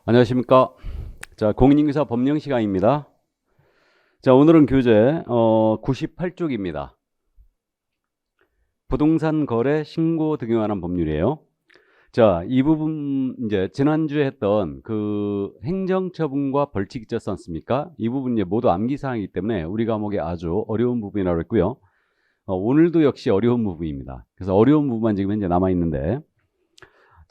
안녕하십니까. 자, 공인인증서 법령 시간입니다. 자, 오늘은 교재 98쪽입니다. 부동산 거래 신고 등에 관한 법률이에요. 자, 이 부분 이제 지난주에 했던 그 행정처분과 벌칙 있지 않습니까? 이 부분 이제 모두 암기 사항이기 때문에 우리 과목에 아주 어려운 부분이라고 했고요. 오늘도 역시 어려운 부분입니다. 그래서 어려운 부분만 지금 현재 남아 있는데,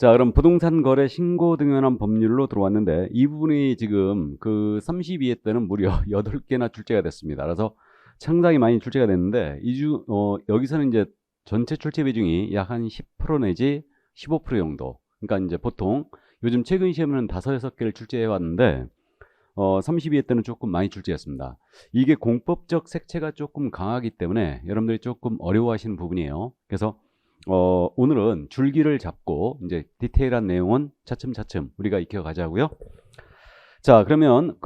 자, 그럼 부동산 거래 신고 등에 관한 법률로 들어왔는데, 이 부분이 지금 그 32회 때는 무려 8개나 출제가 됐습니다. 그래서 상당히 많이 출제가 됐는데, 여기서는 이제 전체 출제 비중이 약 한 10% 내지 15% 정도. 그러니까 이제 보통 요즘 최근 시험에는 5, 6개를 출제해 왔는데, 32회 때는 조금 많이 출제했습니다. 이게 공법적 색채가 조금 강하기 때문에 여러분들이 조금 어려워하시는 부분이에요. 그래서 오늘은 줄기를 잡고 이제 디테일한 내용은 차츰차츰 우리가 익혀가자고요. 자, 그러면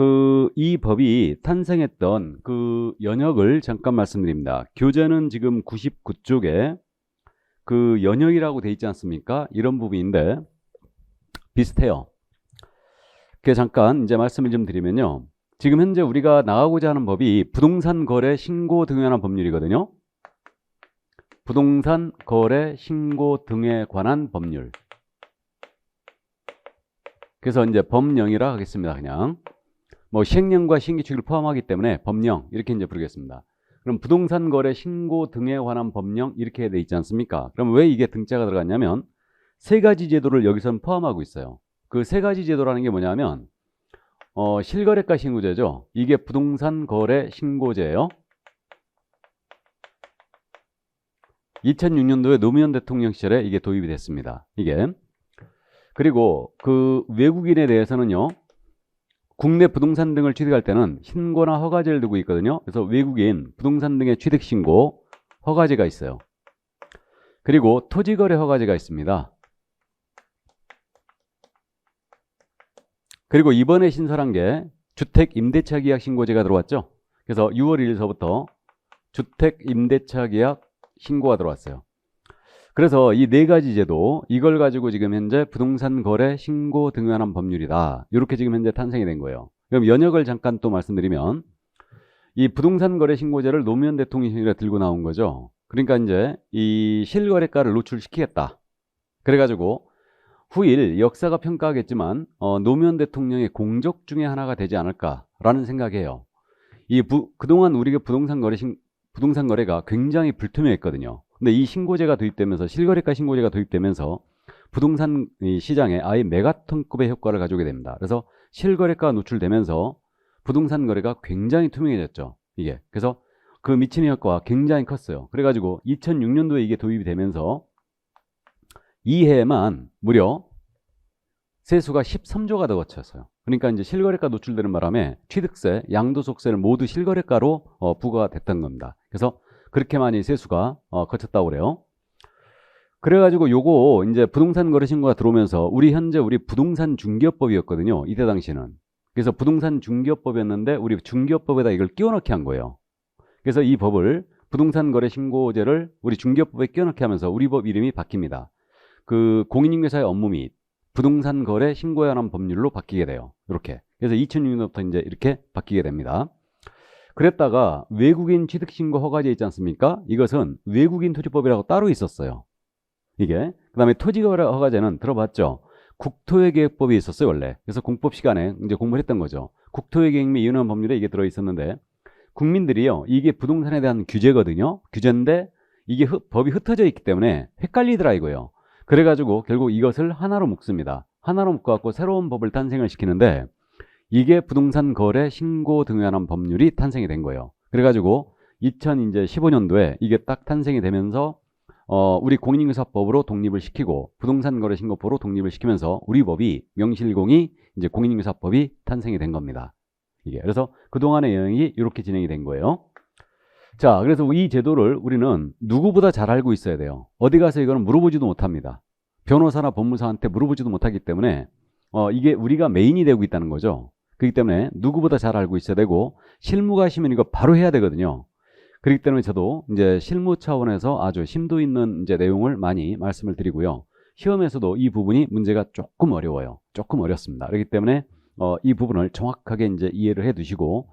이 법이 탄생했던 그 연역을 잠깐 말씀드립니다. 교재는 지금 99쪽에 그 연역이라고 돼 있지 않습니까? 이런 부분인데 비슷해요. 그래서 잠깐 이제 말씀을 좀 드리면요. 지금 현재 우리가 나가고자 하는 법이 부동산 거래 신고 등에 관한 법률이거든요. 부동산 거래 신고 등에 관한 법률. 그래서 이제 법령이라 하겠습니다. 그냥 뭐 시행령과 시행규칙을 포함하기 때문에 법령 이렇게 이제 부르겠습니다. 그럼 부동산 거래 신고 등에 관한 법령 이렇게 돼 있지 않습니까? 그럼 왜 이게 등자가 들어갔냐면 세 가지 제도를 여기서는 포함하고 있어요. 그 세 가지 제도라는 게 뭐냐면 실거래가 신고제죠. 이게 부동산 거래 신고제예요. 2006년도에 노무현 대통령 시절에 이게 도입이 됐습니다. 이게. 그리고 그 외국인에 대해서는요. 국내 부동산 등을 취득할 때는 신고나 허가제를 두고 있거든요. 그래서 외국인 부동산 등의 취득 신고 허가제가 있어요. 그리고 토지거래 허가제가 있습니다. 그리고 이번에 신설한 게 주택 임대차 계약 신고제가 들어왔죠. 그래서 6월 1일서부터 주택 임대차 계약 신고가 들어왔어요. 그래서 이 네 가지 제도 이걸 가지고 지금 현재 부동산 거래 신고 등에 관한 법률이다. 이렇게 지금 현재 탄생이 된 거예요. 그럼 연역을 잠깐 또 말씀드리면 이 부동산 거래 신고제를 노무현 대통령이 들고 나온 거죠. 그러니까 이제 이 실거래가를 노출시키겠다. 그래가지고 후일 역사가 평가하겠지만 노무현 대통령의 공적 중에 하나가 되지 않을까라는 생각이에요. 그동안 우리가 부동산 거래가 굉장히 불투명했거든요. 근데 이 신고제가 도입되면서 실거래가 신고제가 도입되면서 부동산 시장에 아예 메가톤급의 효과를 가져오게 됩니다. 그래서 실거래가가 노출되면서 부동산 거래가 굉장히 투명해졌죠. 이게. 그래서 그 미치는 효과가 굉장히 컸어요. 그래가지고 2006년도에 이게 도입이 되면서 이 해에만 무려 세수가 13조가 더 거쳤어요. 그러니까 이제 실거래가 노출되는 바람에 취득세, 양도소득세를 모두 실거래가로 부과가 됐던 겁니다. 그래서 그렇게 많이 세수가 거쳤다고 그래요. 그래가지고 요거 이제 부동산 거래 신고가 들어오면서 우리 부동산 중개업법이었거든요. 이때 당시는. 그래서 부동산 중개업법이었는데 우리 중개업법에다 이걸 끼워넣기 한 거예요. 그래서 이 법을 부동산 거래 신고제를 우리 중개업법에 끼워넣기 하면서 우리 법 이름이 바뀝니다. 그 공인인증서의 업무 및 부동산 거래 신고에 관한 법률로 바뀌게 돼요. 이렇게. 그래서 2006년부터 이제 이렇게 바뀌게 됩니다. 그랬다가 외국인 취득신고 허가제 있지 않습니까? 이것은 외국인 토지법이라고 따로 있었어요. 이게. 그 다음에 토지거래 허가제는 들어봤죠? 국토회계법이 있었어요, 원래. 그래서 공법 시간에 이제 공부를 했던 거죠. 국토회계획 및 이혼한 법률에 이게 들어있었는데, 국민들이요, 이게 부동산에 대한 규제거든요. 규제인데, 이게 법이 흩어져 있기 때문에 헷갈리더라 이거예요. 그래가지고 결국 이것을 하나로 묶습니다. 하나로 묶어갖고 새로운 법을 탄생을 시키는데 이게 부동산 거래 신고 등에 관한 법률이 탄생이 된 거예요. 그래가지고 2015년도에 이게 딱 탄생이 되면서 우리 공인인증서법으로 독립을 시키고 부동산 거래 신고법으로 독립을 시키면서 우리 법이 명실공히 이제 공인인증서법이 탄생이 된 겁니다. 이게 그래서 그동안의 여행이 이렇게 진행이 된 거예요. 자, 그래서 이 제도를 우리는 누구보다 잘 알고 있어야 돼요. 어디 가서 이거는 물어보지도 못합니다. 변호사나 법무사한테 물어보지도 못하기 때문에 이게 우리가 메인이 되고 있다는 거죠. 그렇기 때문에 누구보다 잘 알고 있어야 되고 실무 가시면 이거 바로 해야 되거든요. 그렇기 때문에 저도 이제 실무 차원에서 아주 심도 있는 이제 내용을 많이 말씀을 드리고요. 시험에서도 이 부분이 문제가 조금 어려워요. 조금 어렵습니다. 그렇기 때문에 이 부분을 정확하게 이제 이해를 해 두시고,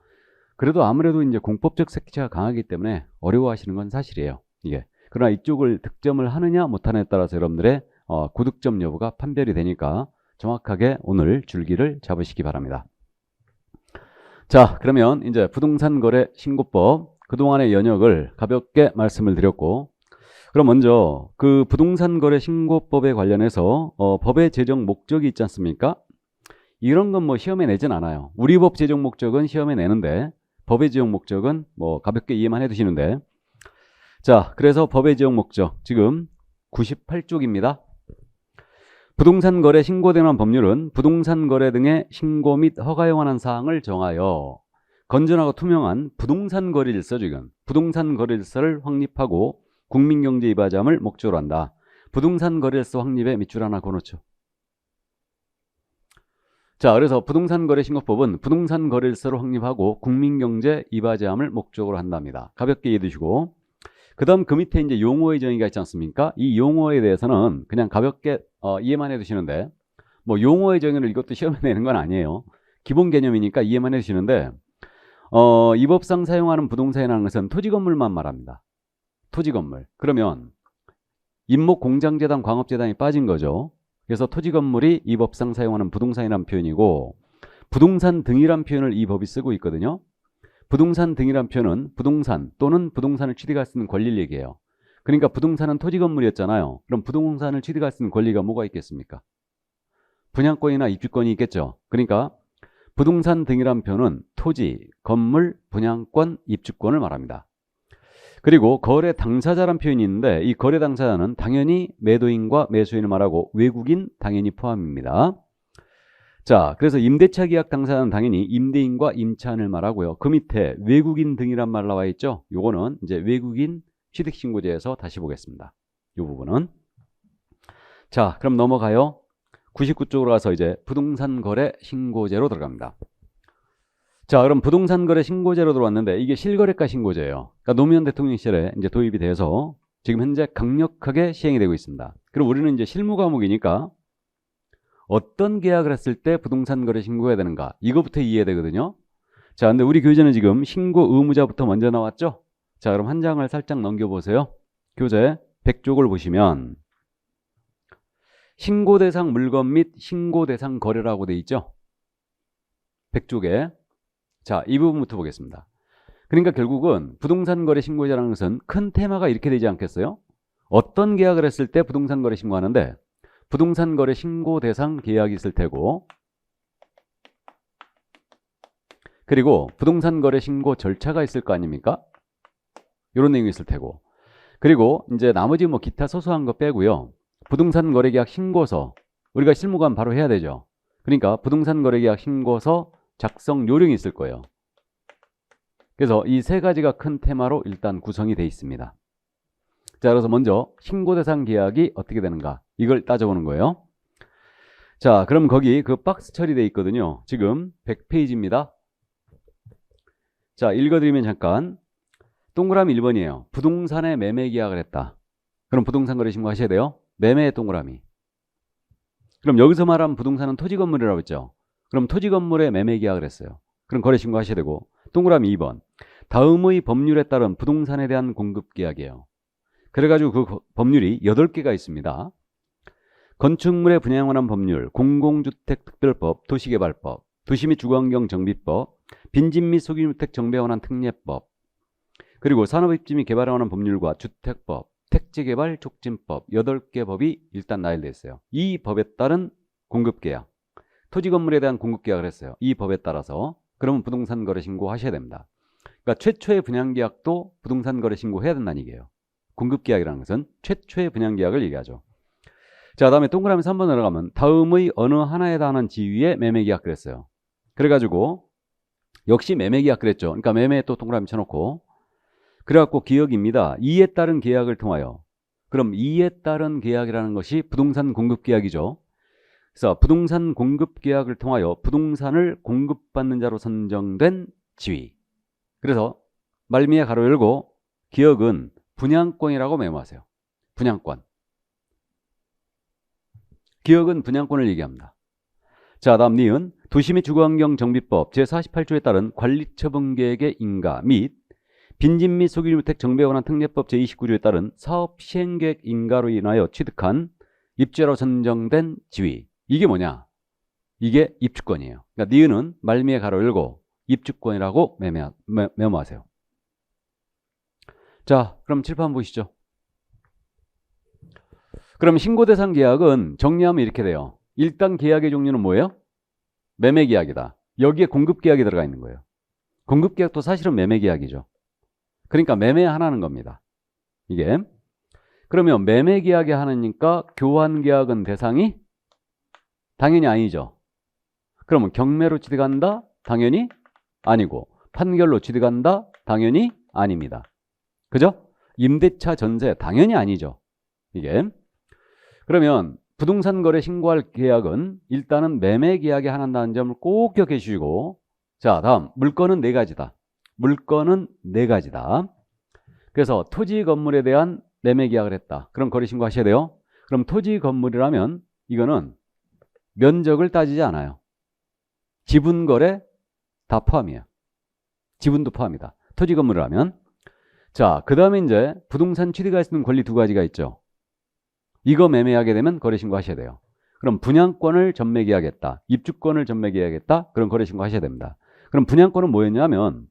그래도 아무래도 이제 공법적 색채가 강하기 때문에 어려워하시는 건 사실이에요. 이게. 그러나 이쪽을 득점을 하느냐 못하느냐에 따라서 여러분들의 고득점 여부가 판별이 되니까 정확하게 오늘 줄기를 잡으시기 바랍니다. 자, 그러면 이제 부동산 거래 신고법 그동안의 연역을 가볍게 말씀을 드렸고, 그럼 먼저 그 부동산 거래 신고법에 관련해서 법의 제정 목적이 있지 않습니까? 이런 건 뭐 시험에 내진 않아요. 우리 법 제정 목적은 시험에 내는데 법의 제정 목적은 뭐 가볍게 이해만 해 두시는데, 자, 그래서 법의 제정 목적 지금 98쪽입니다. 부동산 거래 신고에 관한 법률은 부동산 거래 등의 신고 및 허가에 관한 사항을 정하여 건전하고 투명한 부동산 거래질서, 지금 부동산 거래질서를 확립하고 국민경제 이바지함을 목적으로 한다. 부동산 거래질서 확립에 밑줄 하나 그어놓죠. 자, 그래서 부동산 거래 신고법은 부동산 거래질서를 확립하고 국민경제 이바지함을 목적으로 한답니다. 가볍게 이해해 두시고, 그 다음 그 밑에 이제 용어의 정의가 있지 않습니까? 이 용어에 대해서는 그냥 가볍게 이해만 해 두시는데, 뭐 용어의 정의를 이것도 시험에 내는 건 아니에요. 기본 개념이니까 이해만 해 두시는데, 이 법상 사용하는 부동산이라는 것은 토지 건물만 말합니다. 토지 건물. 그러면 임목 공장재단, 광업재단이 빠진 거죠. 그래서 토지 건물이 이 법상 사용하는 부동산이라는 표현이고, 부동산 등이란 표현을 이 법이 쓰고 있거든요. 부동산 등이란 표현은 부동산 또는 부동산을 취득할 수 있는 권리를 얘기해요. 그러니까 부동산은 토지 건물이었잖아요. 그럼 부동산을 취득할 수 있는 권리가 뭐가 있겠습니까? 분양권이나 입주권이 있겠죠. 그러니까 부동산 등이란 표현은 토지, 건물, 분양권, 입주권을 말합니다. 그리고 거래 당사자란 표현이 있는데, 이 거래 당사자는 당연히 매도인과 매수인을 말하고 외국인 당연히 포함입니다. 자, 그래서 임대차 계약 당사자는 당연히 임대인과 임차인을 말하고요. 그 밑에 외국인 등이란 말 나와 있죠. 요거는 이제 외국인 취득신고제에서 다시 보겠습니다. 이 부분은. 자, 그럼 넘어가요. 99쪽으로 가서 이제 부동산 거래 신고제로 들어갑니다. 자, 그럼 부동산 거래 신고제로 들어왔는데 이게 실거래가 신고제예요. 그러니까 노무현 대통령 시절에 이제 도입이 돼서 지금 현재 강력하게 시행이 되고 있습니다. 그럼 우리는 이제 실무 과목이니까 어떤 계약을 했을 때 부동산 거래 신고해야 되는가, 이거부터 이해해야 되거든요. 자, 근데 우리 교재는 지금 신고 의무자부터 먼저 나왔죠. 자, 그럼 한 장을 살짝 넘겨보세요. 교재 100쪽을 보시면 신고 대상 물건 및 신고 대상 거래라고 돼 있죠. 100쪽에. 자, 이 부분부터 보겠습니다. 그러니까 결국은 부동산 거래 신고제라는 것은 큰 테마가 이렇게 되지 않겠어요? 어떤 계약을 했을 때 부동산 거래 신고하는데, 부동산 거래 신고 대상 계약이 있을 테고, 그리고 부동산 거래 신고 절차가 있을 거 아닙니까? 이런 내용이 있을 테고, 그리고 이제 나머지 뭐 기타 소소한 거 빼고요. 부동산 거래 계약 신고서, 우리가 실무관 바로 해야 되죠. 그러니까 부동산 거래 계약 신고서 작성 요령이 있을 거예요. 그래서 이 세 가지가 큰 테마로 일단 구성이 되어 있습니다. 자, 그래서 먼저 신고 대상 계약이 어떻게 되는가, 이걸 따져보는 거예요. 자, 그럼 거기 그 박스 처리되어 있거든요. 지금 100페이지입니다. 자, 읽어드리면 잠깐. 동그라미 1번이에요. 부동산에 매매 계약을 했다. 그럼 부동산 거래 신고하셔야 돼요. 매매의 동그라미. 그럼 여기서 말하면 부동산은 토지 건물이라고 했죠. 그럼 토지 건물에 매매 계약을 했어요. 그럼 거래 신고하셔야 되고, 동그라미 2번. 다음의 법률에 따른 부동산에 대한 공급 계약이에요. 그래가지고 그 법률이 8개가 있습니다. 건축물의 분양에 관한 법률, 공공주택특별법, 도시개발법, 도시 및 주거환경정비법, 빈집 및 소규모주택 정비에 관한 특례법, 그리고 산업입지 및 개발에 관한 법률과 주택법, 택지개발 촉진법, 8개 법이 일단 나열되어 있어요. 이 법에 따른 공급계약, 토지 건물에 대한 공급계약을 했어요. 이 법에 따라서. 그러면 부동산 거래 신고하셔야 됩니다. 그러니까 최초의 분양계약도 부동산 거래 신고해야 된다는 얘기예요. 공급계약이라는 것은 최초의 분양계약을 얘기하죠. 자, 다음에 동그라미 3번 내려가면 다음의 어느 하나에 관한 지위의 매매계약 그랬어요. 그래가지고 역시 매매계약 그랬죠. 그러니까 매매에 또 동그라미 쳐놓고, 그래갖고 기억입니다. 이에 따른 계약을 통하여. 그럼 이에 따른 계약이라는 것이 부동산 공급계약이죠. 그래서 부동산 공급계약을 통하여 부동산을 공급받는 자로 선정된 지위. 그래서 말미에 가로 열고 기억은 분양권이라고 메모하세요. 분양권. 기역은 분양권을 얘기합니다. 자, 다음 니은 도시 및 주거환경 정비법 제48조에 따른 관리처분계획의 인가 및 빈집 및 소규모주택 정비에 관한 특례법 제29조에 따른 사업 시행계획 인가로 인하여 취득한 입주자로 선정된 지위. 이게 뭐냐? 이게 입주권이에요. 그러니까 니은은 말미에 가로 열고 입주권이라고 메모하세요. 자, 그럼 칠판 보시죠. 그럼 신고대상 계약은 정리하면 이렇게 돼요. 일단 계약의 종류는 뭐예요? 매매계약이다. 여기에 공급계약이 들어가 있는 거예요. 공급계약도 사실은 매매계약이죠. 그러니까 매매하는 겁니다. 이게. 그러면 매매계약이 하나니까 교환계약은 대상이 당연히 아니죠. 그러면 경매로 취득한다? 당연히 아니고 판결로 취득한다? 당연히 아닙니다. 그죠? 임대차 전세 당연히 아니죠. 이게. 그러면 부동산 거래 신고할 계약은 일단은 매매 계약에 한한다는 점을 꼭 기억해 주시고, 자, 다음 물건은 네 가지다. 물건은 네 가지다. 그래서 토지 건물에 대한 매매 계약을 했다. 그럼 거래 신고하셔야 돼요. 그럼 토지 건물이라면 이거는 면적을 따지지 않아요. 지분 거래 다 포함이에요. 지분도 포함이다. 토지 건물이라면. 자, 그 다음에 이제 부동산 취득할 수 있는 권리 두 가지가 있죠. 이거 매매하게 되면 거래 신고하셔야 돼요. 그럼 분양권을 전매 계약했다. 입주권을 전매 계약했다. 그럼 거래 신고하셔야 됩니다. 그럼 분양권은 뭐였냐면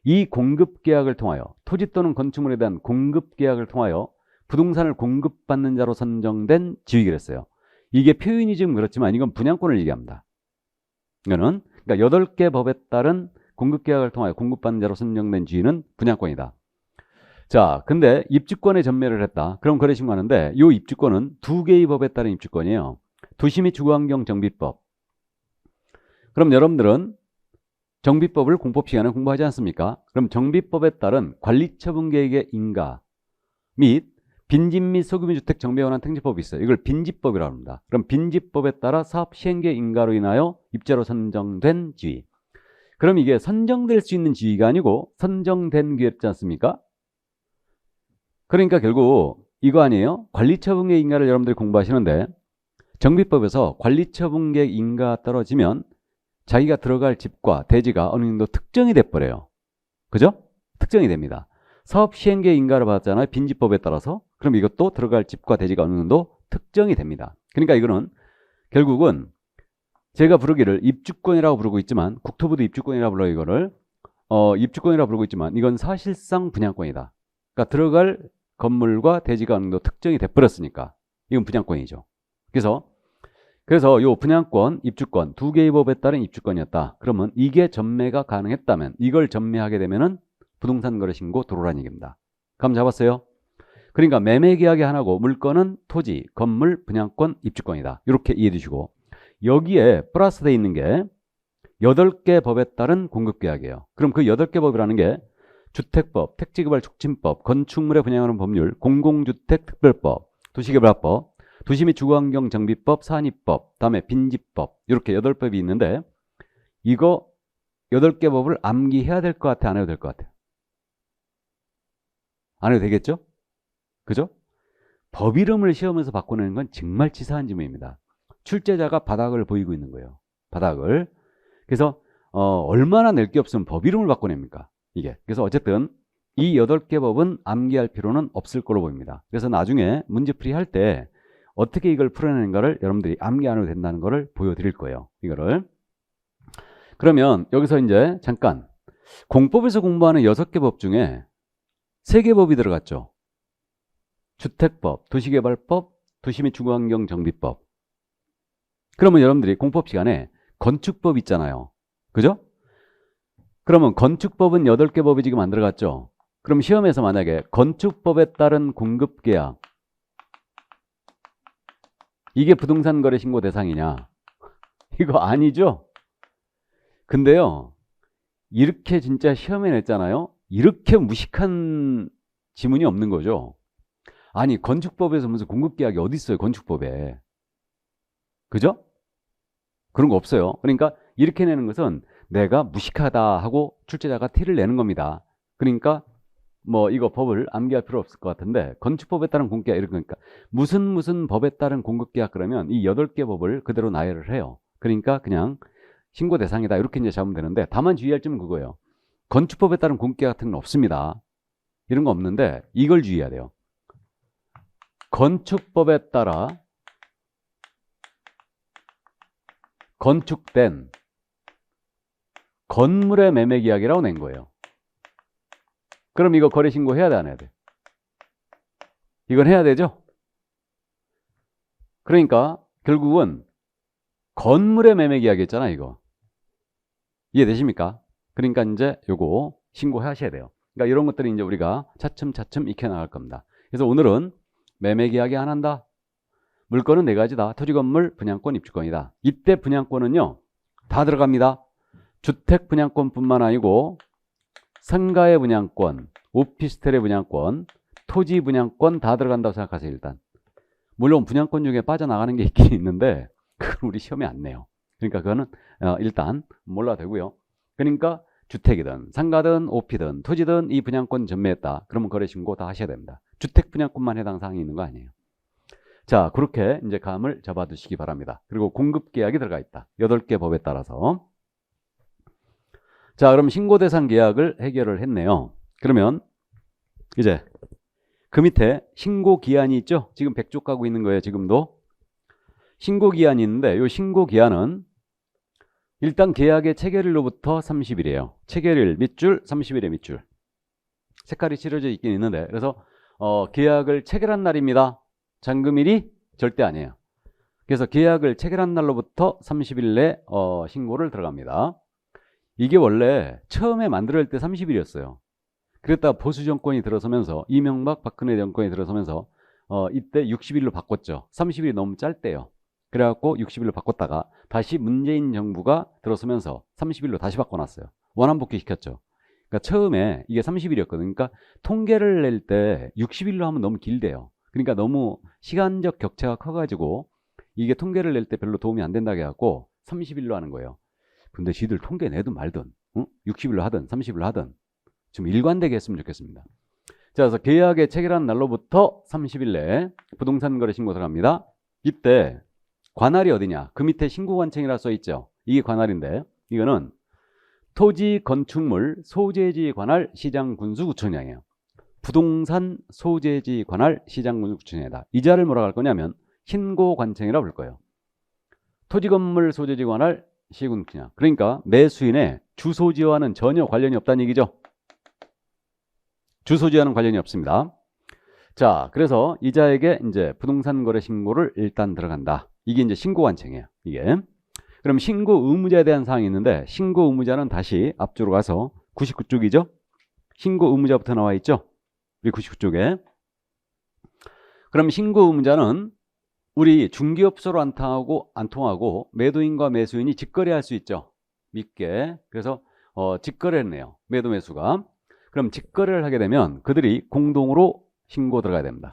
이 공급 계약을 통하여 토지 또는 건축물에 대한 공급 계약을 통하여 부동산을 공급받는 자로 선정된 지위를 했어요. 이게 표현이 좀 그렇지만 이건 분양권을 얘기합니다. 이거는 그러니까 8개 법에 따른 공급 계약을 통하여 공급받는 자로 선정된 지위는 분양권이다. 자, 근데 입주권에 전매를 했다. 그럼 거래 신고하는데 이 입주권은 2개의 법에 따른 입주권이에요. 도시 및 주거환경 정비법. 그럼 여러분들은 정비법을 공법 시간에 공부하지 않습니까? 그럼 정비법에 따른 관리처분계획의 인가 및 빈집 및 소규모주택 정비에 관한 특례법이 있어요. 이걸 빈집법이라고 합니다. 그럼 빈집법에 따라 사업 시행계획 인가로 인하여 입자로 선정된 지위. 그럼 이게 선정될 수 있는 지위가 아니고 선정된 기회였지 않습니까? 그러니까 결국 이거 아니에요? 관리처분계획 인가를 여러분들이 공부하시는데 정비법에서 관리처분계획 인가가 떨어지면 자기가 들어갈 집과 대지가 어느 정도 특정이 돼버려요. 그죠? 특정이 됩니다. 사업 시행계획 인가를 받았잖아요. 빈집법에 따라서. 그럼 이것도 들어갈 집과 대지가 어느 정도 특정이 됩니다. 그러니까 이거는 결국은 제가 부르기를 입주권이라고 부르고 있지만 국토부도 입주권이라고 불러요. 이거를 입주권이라고 부르고 있지만 이건 사실상 분양권이다. 그러니까 들어갈 건물과 대지가 어느 정도 특정이 돼버렸으니까 이건 분양권이죠. 그래서 요 분양권, 입주권 2개의 법에 따른 입주권이었다. 그러면 이게 전매가 가능했다면 이걸 전매하게 되면은 부동산 거래 신고 들어오라는 얘기입니다. 감 잡았어요? 그러니까 매매 계약이 하나고 물건은 토지, 건물, 분양권, 입주권이다. 이렇게 이해해 주시고 여기에 플러스 돼 있는 게 8개 법에 따른 공급 계약이에요. 그럼 그 8개 법이라는 게 주택법, 택지개발 촉진법, 건축물에 분양하는 법률, 공공주택 특별법, 도시개발법, 도시 및 주거환경 정비법, 산입법, 다음에 빈집법 이렇게 8법이 있는데 이거 8개 법을 암기해야 될 것 같아? 안 해도 될 것 같아요? 안 해도 되겠죠? 그죠? 법 이름을 시험에서 바꿔내는 건 정말 치사한 질문입니다. 출제자가 바닥을 보이고 있는 거예요. 바닥을. 그래서 얼마나 낼 게 없으면 법 이름을 바꿔냅니까? 이게. 그래서 어쨌든 이 8개 법은 암기할 필요는 없을 걸로 보입니다. 그래서 나중에 문제풀이 할 때 어떻게 이걸 풀어내는가를 여러분들이 암기 안 해도 된다는 거를 보여드릴 거예요. 이거를. 그러면 여기서 이제 잠깐 공법에서 공부하는 6개 법 중에 3개 법이 들어갔죠. 주택법, 도시개발법, 도시 및 주거환경 정비법. 그러면 여러분들이 공법 시간에 건축법 있잖아요. 그죠? 그러면 건축법은 8개 법이 지금 안 들어갔죠. 그럼 시험에서 만약에 건축법에 따른 공급계약 이게 부동산 거래 신고 대상이냐? 이거 아니죠? 근데요, 이렇게 진짜 시험에 냈잖아요? 이렇게 무식한 지문이 없는 거죠. 아니, 건축법에서 무슨 공급계약이 어디 있어요, 건축법에. 그죠? 그런 거 없어요. 그러니까 이렇게 내는 것은 내가 무식하다 하고 출제자가 티를 내는 겁니다. 그러니까 뭐 이거 법을 암기할 필요 없을 것 같은데 건축법에 따른 공급계약 이런 거니까 무슨 법에 따른 공급계약 그러면 이 8개 법을 그대로 나열을 해요. 그러니까 그냥 신고 대상이다 이렇게 이제 잡으면 되는데 다만 주의할 점은 그거예요. 건축법에 따른 공급계약 같은 건 없습니다. 이런 거 없는데 이걸 주의해야 돼요. 건축법에 따라 건축된 건물의 매매 계약이라고 낸 거예요. 그럼 이거 거래 신고 해야 돼, 안 해야 돼? 이건 해야 되죠? 그러니까 결국은 건물의 매매 계약이었잖아, 이거. 이해되십니까? 그러니까 이제 요거 신고하셔야 돼요. 그러니까 이런 것들이 이제 우리가 차츰차츰 익혀 나갈 겁니다. 그래서 오늘은 매매 계약이 안 한다. 물건은 4가지다. 토지, 건물, 분양권, 입주권이다. 이때 분양권은요, 다 들어갑니다. 주택 분양권뿐만 아니고 상가의 분양권, 오피스텔의 분양권, 토지 분양권 다 들어간다고 생각하세요. 일단 물론 분양권 중에 빠져나가는 게 있긴 있는데 그건 우리 시험에 안 내요. 그러니까 그거는 일단 몰라도 되고요. 그러니까 주택이든 상가든 오피든 토지든 이 분양권 전매했다. 그러면 거래신고 다 하셔야 됩니다. 주택 분양권만 해당 사항이 있는 거 아니에요. 자, 그렇게 이제 감을 잡아두시기 바랍니다. 그리고 공급계약이 들어가 있다. 8개 법에 따라서. 자, 그럼 신고대상 계약을 해결을 했네요. 그러면 이제 그 밑에 신고기한이 있죠? 지금 100쪽 가고 있는 거예요, 지금도. 신고기한이 있는데 이 신고기한은 일단 계약의 체결일로부터 30일이에요. 체결일 밑줄, 30일의 밑줄. 색깔이 칠해져 있긴 있는데 그래서 계약을 체결한 날입니다. 잔금일이 절대 아니에요. 그래서 계약을 체결한 날로부터 30일 내 신고를 들어갑니다. 이게 원래 처음에 만들어질 때 30일이었어요. 그랬다가 보수 정권이 들어서면서 이명박 박근혜 정권이 들어서면서 이때 60일로 바꿨죠. 30일이 너무 짧대요. 그래갖고 60일로 바꿨다가 다시 문재인 정부가 들어서면서 30일로 다시 바꿔놨어요. 원환복귀 시켰죠. 그러니까 처음에 이게 30일이었거든요. 그러니까 통계를 낼 때 60일로 하면 너무 길대요. 그러니까 너무 시간적 격차가 커가지고 이게 통계를 낼 때 별로 도움이 안 된다고 해갖고 30일로 하는 거예요. 근데 지들 통계 내든 말든 60일로 하든 30일로 하든 좀 일관되게 했으면 좋겠습니다. 자, 그래서 계약의 체결한 날로부터 30일 내에 부동산 거래 신고 들어갑니다. 이때 관할이 어디냐? 그 밑에 신고관청이라 써있죠. 이게 관할인데 이거는 토지 건축물 소재지 관할 시장군수구청장이에요. 부동산 소재지 관할 시장군수구청장이다. 이 자를 뭐라고 할 거냐면 신고관청이라고 부를 거예요. 토지 건물 소재지 관할 시군구청장. 그러니까 매수인의 주소지와는 전혀 관련이 없다는 얘기죠. 주소지와는 관련이 없습니다. 자, 그래서 이자에게 이제 부동산 거래 신고를 일단 들어간다. 이게 이제 신고관청이에요. 이게. 그럼 신고 의무자에 대한 사항이 있는데 신고 의무자는 다시 앞쪽으로 가서 99쪽이죠. 신고 의무자부터 나와 있죠. 우리 99쪽에. 그럼 신고 의무자는 우리 중개업소로 안 통하고 매도인과 매수인이 직거래할 수 있죠. 믿게. 그래서 직거래했네요. 매도 매수가. 그럼 직거래를 하게 되면 그들이 공동으로 신고 들어가야 됩니다.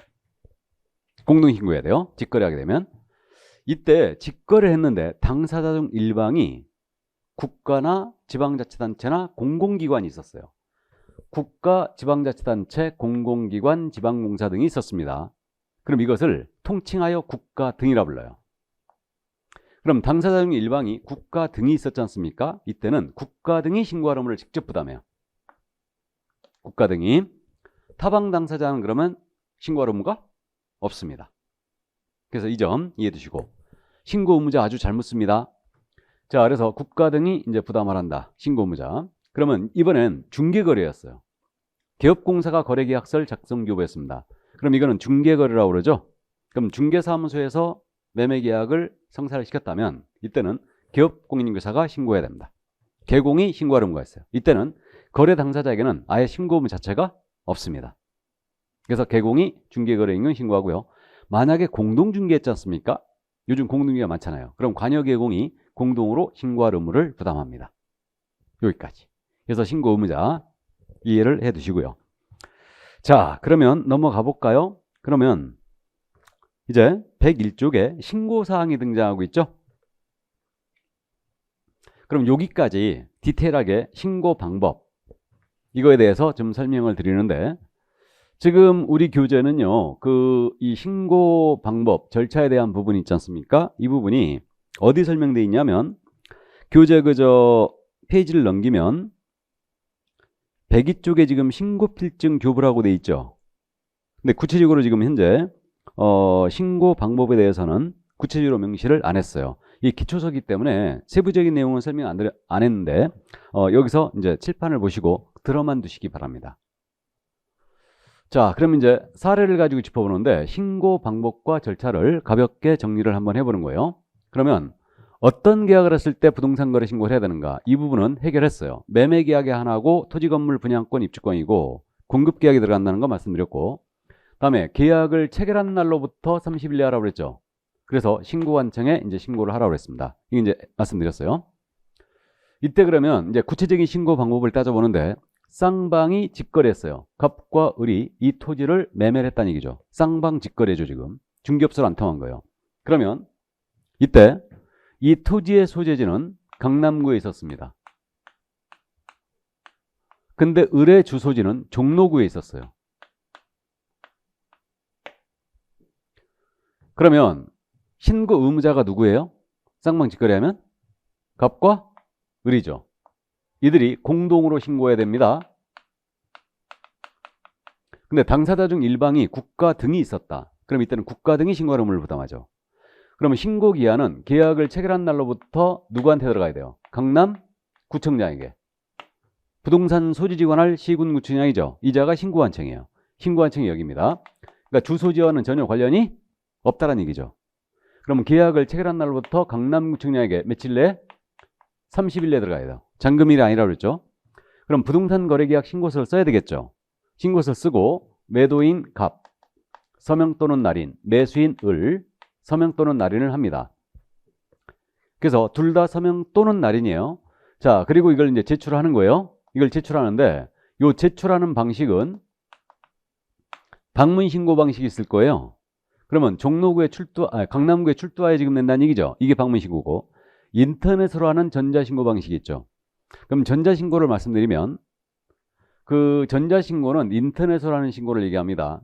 공동 신고해야 돼요. 직거래하게 되면. 이때 직거래를 했는데 당사자 중 일방이 국가나 지방자치단체나 공공기관이 있었어요. 국가, 지방자치단체, 공공기관, 지방공사 등이 있었습니다. 그럼 이것을 통칭하여 국가 등이라 불러요. 그럼 당사자 중 일방이 국가 등이 있었지 않습니까? 이때는 국가 등이 신고할 의무를 직접 부담해요. 국가 등이. 타방 당사자는 그러면 신고할 의무가 없습니다. 그래서 이 점 이해해 두시고 신고 의무자 아주 잘못 씁니다. 자, 그래서 국가 등이 이제 부담을 한다. 신고 의무자. 그러면 이번엔 중개거래였어요. 개업공사가 거래계약서를 작성 교부했습니다. 그럼 이거는 중개거래라고 그러죠. 그럼 중개사무소에서 매매계약을 성사를 시켰다면 이때는 개업공인인계사가 신고해야 됩니다. 개공이 신고할 의무가 있어요. 이때는 거래 당사자에게는 아예 신고 의무 자체가 없습니다. 그래서 개공이 중개거래인은 신고하고요. 만약에 공동중개했지 않습니까? 요즘 공동중개가 많잖아요. 그럼 관여개공이 공동으로 신고할 의무를 부담합니다. 여기까지. 그래서 신고 의무자 이해를 해 두시고요. 자, 그러면 넘어가 볼까요? 그러면 이제 101쪽에 신고사항이 등장하고 있죠? 그럼 여기까지 디테일하게 신고 방법 이거에 대해서 좀 설명을 드리는데, 지금 우리 교재는요, 이 신고 방법, 절차에 대한 부분이 있지 않습니까? 이 부분이 어디 설명되어 있냐면, 교재 페이지를 넘기면 102쪽에 지금 신고 필증 교부라고 돼 있죠. 근데 구체적으로 지금 현재 신고 방법에 대해서는 구체적으로 명시를 안 했어요. 이 기초서기 때문에 세부적인 내용은 설명 안 했는데 여기서 이제 칠판을 보시고 들어만 두시기 바랍니다. 자, 그럼 이제 사례를 가지고 짚어보는데 신고 방법과 절차를 가볍게 정리를 한번 해보는 거예요. 그러면 어떤 계약을 했을 때 부동산 거래 신고를 해야 되는가? 이 부분은 해결했어요. 매매 계약이 하나고 토지 건물 분양권 입주권이고 공급 계약이 들어간다는 거 말씀드렸고, 다음에 계약을 체결한 날로부터 30일 내에 하라고 그랬죠. 그래서 신고관청에 이제 신고를 하라고 그랬습니다. 이게 이제 말씀드렸어요. 이때 그러면 이제 구체적인 신고 방법을 따져보는데, 쌍방이 직거래했어요. 갑과 을이 이 토지를 매매를 했다는 얘기죠. 쌍방 직거래죠. 지금 중개업소로 안 통한 거예요. 그러면 이때 이 토지의 소재지는 강남구에 있었습니다. 근데 을의 주소지는 종로구에 있었어요. 그러면 신고 의무자가 누구예요? 쌍방 직거래하면 갑과 을이죠. 이들이 공동으로 신고해야 됩니다. 근데 당사자 중 일방이 국가 등이 있었다. 그럼 이때는 국가 등이 신고할 의무를 부담하죠. 그러면 신고 기한은 계약을 체결한 날로부터 누구한테 들어가야 돼요? 강남구청장에게. 부동산 소지지 관할 시군구청장이죠. 이자가 신고관청이에요. 신고관청이 여기입니다. 그러니까 주소지와는 전혀 관련이 없다는 얘기죠. 그러면 계약을 체결한 날로부터 강남구청장에게 며칠 내에? 30일 내에 들어가야 돼요. 잠금일이 아니라고 그랬죠. 그럼 부동산 거래계약 신고서를 써야 되겠죠. 신고서를 쓰고 매도인 갑, 서명 또는 날인, 매수인 을, 서명 또는 날인을 합니다. 그래서 둘 다 서명 또는 날인이에요. 자, 그리고 이걸 이제 제출하는 거예요. 이걸 제출하는데 이 제출하는 방식은 방문 신고 방식이 있을 거예요. 그러면 종로구에 강남구에 출두하여 지금 낸다는 얘기죠. 이게 방문 신고고, 인터넷으로 하는 전자신고 방식이 있죠. 그럼 전자신고를 말씀드리면 그 전자신고는 인터넷으로 하는 신고를 얘기합니다.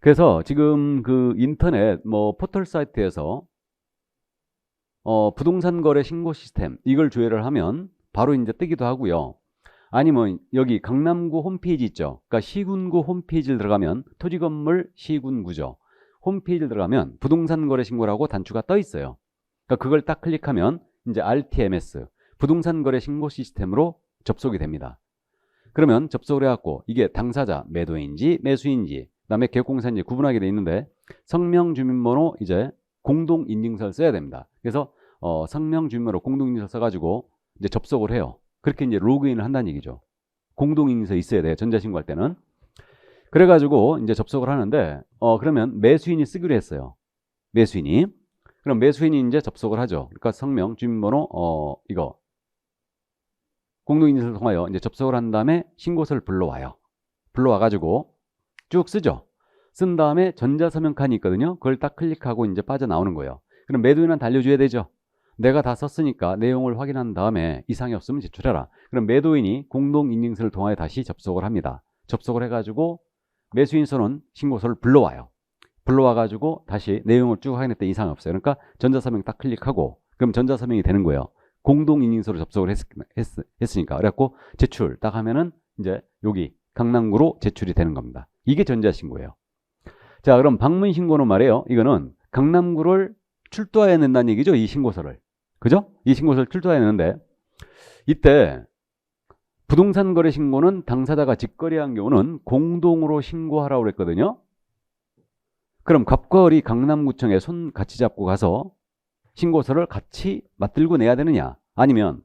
그래서 지금 그 인터넷 포털 사이트에서 부동산 거래 신고 시스템 이걸 조회를 하면 바로 이제 뜨기도 하고요. 아니면 여기 강남구 홈페이지 있죠. 그러니까 시군구 홈페이지를 들어가면 토지건물 시군구죠. 홈페이지를 들어가면 부동산 거래 신고라고 단추가 떠 있어요. 그러니까 그걸 딱 클릭하면 이제 RTMS 부동산 거래 신고 시스템으로 접속이 됩니다. 그러면 접속을 해갖고 이게 당사자 매도인지 매수인지 그다음에 계획공사인지 구분하게 돼 있는데 성명 주민번호 이제 공동인증서를 써야 됩니다. 그래서 성명 주민번호 공동인증서 써가지고 이제 접속을 해요. 그렇게 이제 로그인을 한다는 얘기죠. 공동인증서 있어야 돼요. 전자신고할 때는. 그래가지고 이제 접속을 하는데 그러면 매수인이 쓰기로 했어요. 매수인이. 그럼 매수인이 이제 접속을 하죠. 그러니까 성명, 주민번호, 이거 공동인증서를 통하여 이제 접속을 한 다음에 신고서를 불러와요. 불러와가지고 쭉 쓰죠. 쓴 다음에 전자서명 칸이 있거든요. 그걸 딱 클릭하고 이제 빠져나오는 거예요. 그럼 매도인한테 알려줘야 되죠. 내가 다 썼으니까 내용을 확인한 다음에 이상이 없으면 제출해라. 그럼 매도인이 공동인증서를 통하여 다시 접속을 합니다. 접속을 해가지고 매수인 손은 신고서를 불러와요. 불러와가지고 다시 내용을 쭉 확인했더니 이상이 없어요. 그러니까 전자서명 딱 클릭하고 그럼 전자서명이 되는 거예요. 공동인증서로 접속을 했으니까. 그래갖고 제출 딱 하면은 이제 여기 강남구로 제출이 되는 겁니다. 이게 전자신고예요. 자, 그럼 방문신고는 말이에요. 이거는 강남구를 출두해야 된다는 얘기죠. 이 신고서를. 그죠? 이 신고서를 출두해야 되는데 이때 부동산 거래 신고는 당사자가 직거래한 경우는 공동으로 신고하라고 그랬거든요. 그럼 갑과 을이 강남구청에 손 같이 잡고 가서 신고서를 같이 맞들고 내야 되느냐? 아니면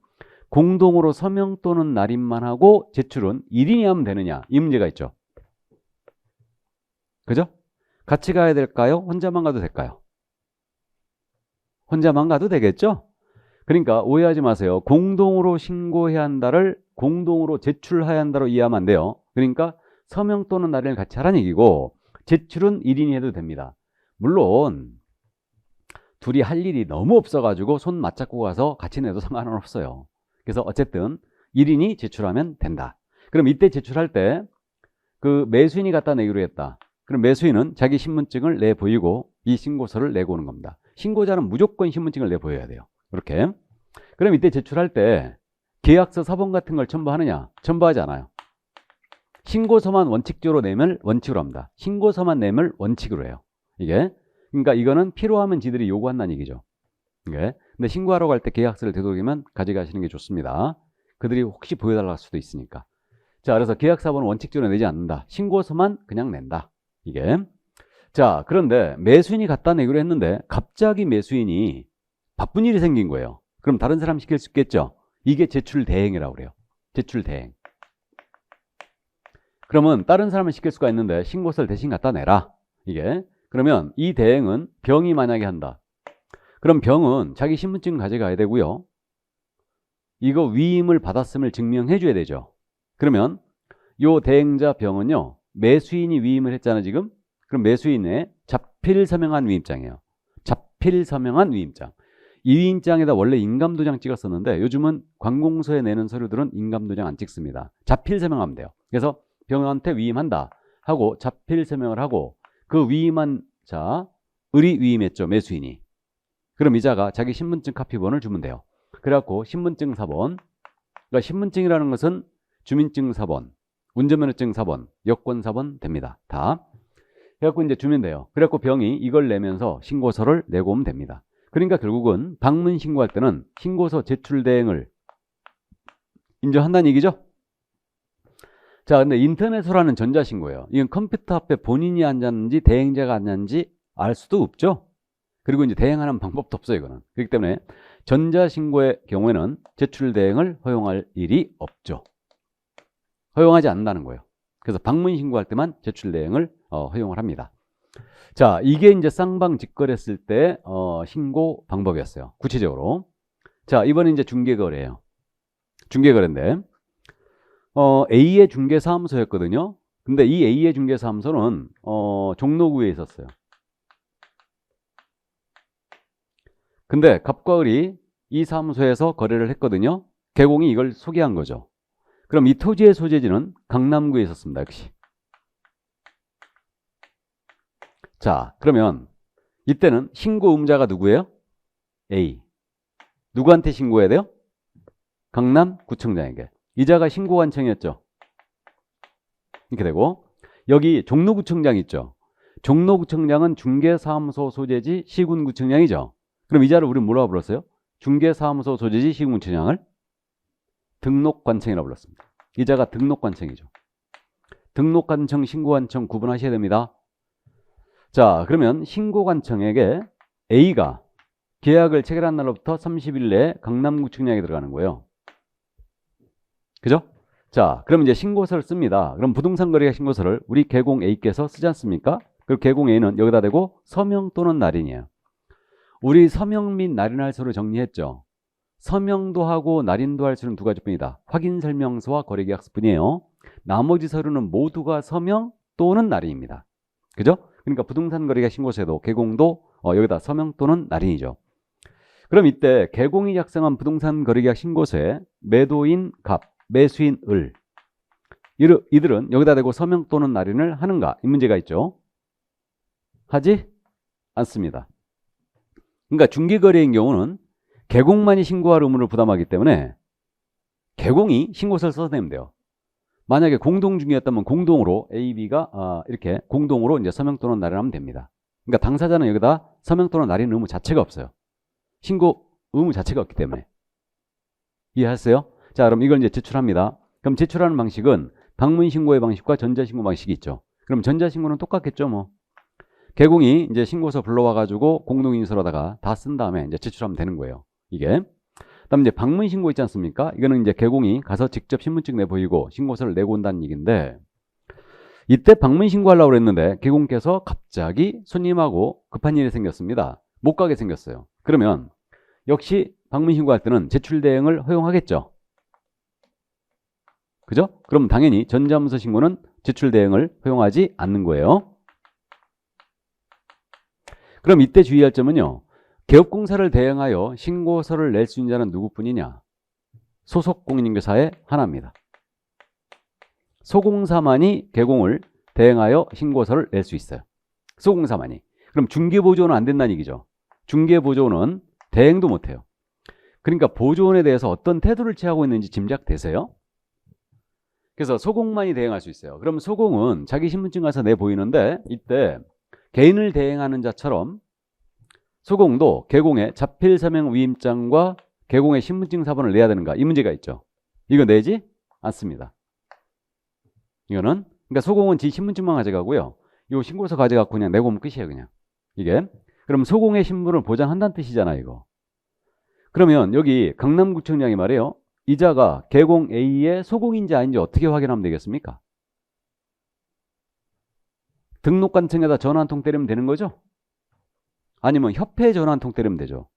공동으로 서명 또는 날인만 하고 제출은 1인이 하면 되느냐? 이 문제가 있죠. 그죠? 같이 가야 될까요? 혼자만 가도 될까요? 혼자만 가도 되겠죠? 그러니까 오해하지 마세요. 공동으로 신고해야 한다를 공동으로 제출해야 한다로 이해하면 안 돼요. 그러니까 서명 또는 날인을 같이 하라는 얘기고 제출은 1인이 해도 됩니다. 물론 둘이 할 일이 너무 없어가지고 손 맞잡고 가서 같이 내도 상관은 없어요. 그래서 어쨌든 1인이 제출하면 된다. 그럼 이때 제출할 때 그 매수인이 갖다 내기로 했다. 그럼 매수인은 자기 신분증을 내보이고 이 신고서를 내고 오는 겁니다. 신고자는 무조건 신분증을 내보여야 돼요. 이렇게. 그럼 이때 제출할 때 계약서 사본 같은 걸 첨부하느냐? 첨부하지 않아요. 신고서만 원칙적으로 내면 원칙으로 합니다. 신고서만 내면 원칙으로 해요. 이게. 그러니까 이거는 필요하면 지들이 요구한다는 얘기죠. 이게. 근데 신고하러 갈 때 계약서를 되도록이면 가져가시는 게 좋습니다. 그들이 혹시 보여달라고 할 수도 있으니까. 자, 그래서 계약사본은 원칙적으로 내지 않는다. 신고서만 그냥 낸다. 이게. 자, 그런데 매수인이 갖다 내기로 했는데 갑자기 매수인이 바쁜 일이 생긴 거예요. 그럼 다른 사람 시킬 수 있겠죠? 이게 제출 대행이라고 그래요. 제출 대행. 그러면 다른 사람을 시킬 수가 있는데 신고서를 대신 갖다 내라. 이게. 그러면 이 대행은 병이 만약에 한다. 그럼 병은 자기 신분증 가져가야 되고요. 이거 위임을 받았음을 증명해 줘야 되죠. 그러면 요 대행자 병은요. 매수인이 위임을 했잖아 지금. 그럼 매수인의 자필 서명한 위임장이에요. 자필 서명한 위임장. 이 위임장에다 원래 인감도장 찍었었는데 요즘은 관공서에 내는 서류들은 인감도장 안 찍습니다. 자필 서명하면 돼요. 그래서 병한테 위임한다 하고 자필 서명을 하고 그 위임한 자 을이 위임했죠. 매수인이. 그럼 이자가 자기 신분증 카피본을 주면 돼요. 그래갖고 신분증 사본, 그러니까 신분증이라는 것은 주민증 사본, 운전면허증 사본, 여권 사본 됩니다. 다. 그래갖고 이제 주면 돼요. 그래갖고 병이 이걸 내면서 신고서를 내고 오면 됩니다. 그러니까 결국은 방문 신고할 때는 신고서 제출 대행을 인정한다는 얘기죠. 자, 근데 인터넷으로 하는 전자신고예요. 이건 컴퓨터 앞에 본인이 앉았는지 대행자가 앉았는지 알 수도 없죠. 그리고 이제 대행하는 방법도 없어요, 이거는. 그렇기 때문에 전자신고의 경우에는 제출 대행을 허용할 일이 없죠. 허용하지 않는다는 거예요. 그래서 방문 신고할 때만 제출 대행을 허용을 합니다. 자, 이게 이제 쌍방 직거래했을 때 신고 방법이었어요. 구체적으로. 자, 이번에 이제 중개거래예요. 중개거래인데 A의 중개사무소였거든요. 근데 이 A의 중개사무소는 종로구에 있었어요. 근데 갑과 을이 이 사무소에서 거래를 했거든요. 개공이 이걸 소개한 거죠. 그럼 이 토지의 소재지는 강남구에 있었습니다. 역시. 자, 그러면 이때는 신고 의무자가 누구예요? A. 누구한테 신고해야 돼요? 강남구청장에게. 이자가 신고관청이었죠. 이렇게 되고 여기 종로구청장 있죠. 종로구청장은 중개사무소 소재지 시군구청장이죠. 그럼 이자를 우리 뭐라고 불렀어요? 중개사무소 소재지 시군구청장을 등록관청이라고 불렀습니다. 이자가 등록관청이죠. 등록관청, 신고관청 구분하셔야 됩니다. 자, 그러면 신고관청에게 A가 계약을 체결한 날로부터 30일 내에 강남구청장에 들어가는 거예요. 그죠? 자, 그럼 이제 신고서를 씁니다. 그럼 부동산 거래계약 신고서를 우리 개공 A께서 쓰지 않습니까? 그리고 개공 A는 여기다 대고 서명 또는 날인이에요. 우리 서명 및 날인할 서류 정리했죠. 서명도 하고 날인도 할 수는 두 가지뿐이다. 확인설명서와 거래계약서뿐이에요. 나머지 서류는 모두가 서명 또는 날인입니다. 그죠? 그러니까 부동산 거래계약 신고서에도 개공도 여기다 서명 또는 날인이죠. 그럼 이때 개공이 작성한 부동산 거래계약 신고서에 매도인 갑, 매수인 을 이들은 여기다 대고 서명 또는 날인을 하는가? 이 문제가 있죠. 하지 않습니다. 그러니까 중개거래인 경우는 개공만이 신고할 의무를 부담하기 때문에 개공이 신고서를 써서 내면 돼요. 만약에 공동중개였다면 공동으로 A, B가 이렇게 공동으로 이제 서명 또는 날인하면 됩니다. 그러니까 당사자는 여기다 서명 또는 날인 의무 자체가 없어요. 신고 의무 자체가 없기 때문에. 이해하세요? 자, 그럼 이걸 이제 제출합니다. 그럼 제출하는 방식은 방문 신고의 방식과 전자신고 방식이 있죠. 그럼 전자신고는 똑같겠죠, 뭐. 개공이 이제 신고서 불러와가지고 공동인수로다가 다 쓴 다음에 이제 제출하면 되는 거예요. 이게. 그다음 이제 방문 신고 있지 않습니까? 이거는 이제 개공이 가서 직접 신분증 내보이고 신고서를 내고 온다는 얘기인데 이때 방문 신고하려고 그랬는데 개공께서 갑자기 손님하고 급한 일이 생겼습니다. 못 가게 생겼어요. 그러면 역시 방문 신고할 때는 제출 대행을 허용하겠죠. 그죠? 그럼 당연히 전자문서 신고는 제출 대행을 허용하지 않는 거예요. 그럼 이때 주의할 점은요. 개업공사를 대행하여 신고서를 낼 수 있는 자는 누구뿐이냐? 소속 공인중개사의 하나입니다. 소공사만이 개공을 대행하여 신고서를 낼 수 있어요. 소공사만이. 그럼 중개보조원은 안 된다는 얘기죠. 중개보조원은 대행도 못해요. 그러니까 보조원에 대해서 어떤 태도를 취하고 있는지 짐작되세요? 그래서 소공만이 대행할 수 있어요. 그럼 소공은 자기 신분증 가서 내 보이는데 이때 개인을 대행하는 자처럼 소공도 개공의 자필서명 위임장과 개공의 신분증 사본을 내야 되는가? 이 문제가 있죠. 이거 내지 않습니다. 이거는 그러니까 소공은 지 신분증만 가져가고요. 이 신고서 가져갖고 그냥 내고 오면 끝이에요, 그냥. 이게. 그럼 소공의 신분을 보장한다는 뜻이잖아요, 이거. 그러면 여기 강남구청장이 말해요. 이자가 개공 A의 소공인지 아닌지 어떻게 확인하면 되겠습니까? 등록관청에다 전화 한 통 때리면 되는 거죠? 아니면 협회에 전화 한 통 때리면 되죠.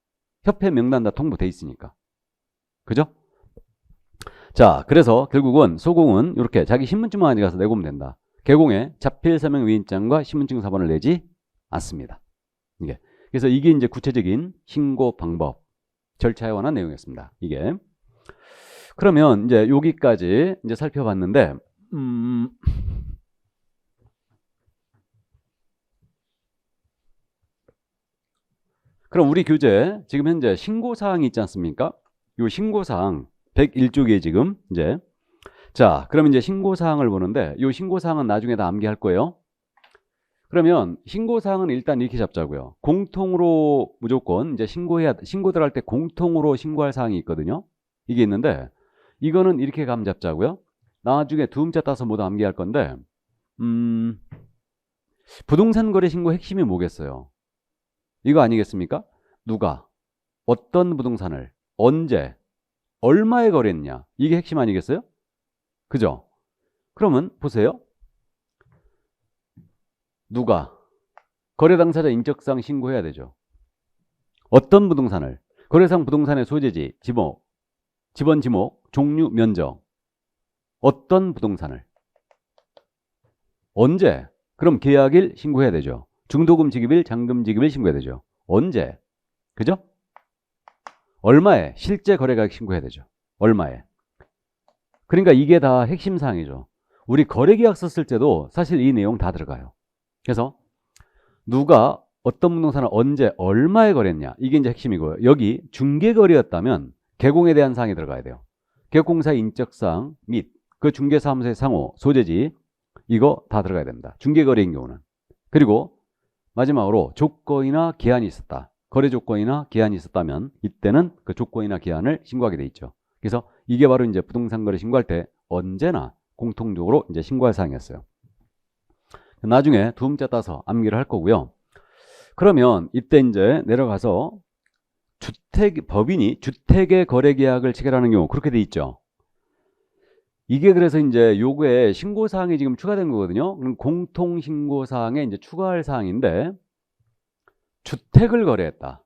협회 명단 다 통보돼 있으니까. 그죠? 자, 그래서 결국은 소공은 이렇게 자기 신분증만 가져가서 내고면 된다. 개공에 자필서명 위임장과 신분증 사본을 내지 않습니다. 이게. 그래서 이게 이제 구체적인 신고 방법, 절차에 관한 내용이었습니다. 이게. 그러면 이제 여기까지 이제 살펴봤는데, 그럼 우리 교재 지금 현재 신고사항이 있지 않습니까? 이 신고사항 101쪽에 지금 이제 자, 그럼 이제 신고사항을 보는데 이 신고사항은 나중에 다 암기할 거예요. 그러면 신고사항은 일단 이렇게 잡자고요. 공통으로 무조건 이제 신고들 할 때 공통으로 신고할 사항이 있거든요. 이게 있는데 이거는 이렇게 감 잡자고요. 나중에 두음자 따서 모두 암기할 건데 부동산 거래 신고 핵심이 뭐겠어요? 이거 아니겠습니까? 누가 어떤 부동산을 언제 얼마에 거래했냐, 이게 핵심 아니겠어요? 그죠? 그러면 보세요. 누가 거래 당사자 인적사항 신고해야 되죠. 어떤 부동산을, 거래상 부동산의 소재지, 지목, 지번 지목, 종류, 면적. 어떤 부동산을 언제? 그럼 계약일 신고해야 되죠. 중도금 지급일, 잔금 지급일 신고해야 되죠. 언제? 그죠? 얼마에? 실제 거래가격 신고해야 되죠. 얼마에? 그러니까 이게 다 핵심 사항이죠. 우리 거래계약 썼을 때도 사실 이 내용 다 들어가요. 그래서 누가 어떤 부동산을 언제 얼마에 거래했냐, 이게 이제 핵심이고요. 여기 중개거래였다면 개공에 대한 사항이 들어가야 돼요. 개공사의 인적사항 및 그 중개사무소의 상호, 소재지, 이거 다 들어가야 됩니다. 중개거래인 경우는. 그리고 마지막으로 조건이나 기한이 있었다. 거래 조건이나 기한이 있었다면 이때는 그 조건이나 기한을 신고하게 돼 있죠. 그래서 이게 바로 이제 부동산 거래 신고할 때 언제나 공통적으로 이제 신고할 사항이었어요. 나중에 두음자 따서 암기를 할 거고요. 그러면 이때 이제 내려가서 법인이 주택의 거래 계약을 체결하는 경우 그렇게 돼 있죠. 이게 그래서 이제 요거에 신고 사항이 지금 추가된 거거든요. 그럼 공통 신고 사항에 이제 추가할 사항인데, 주택을 거래했다.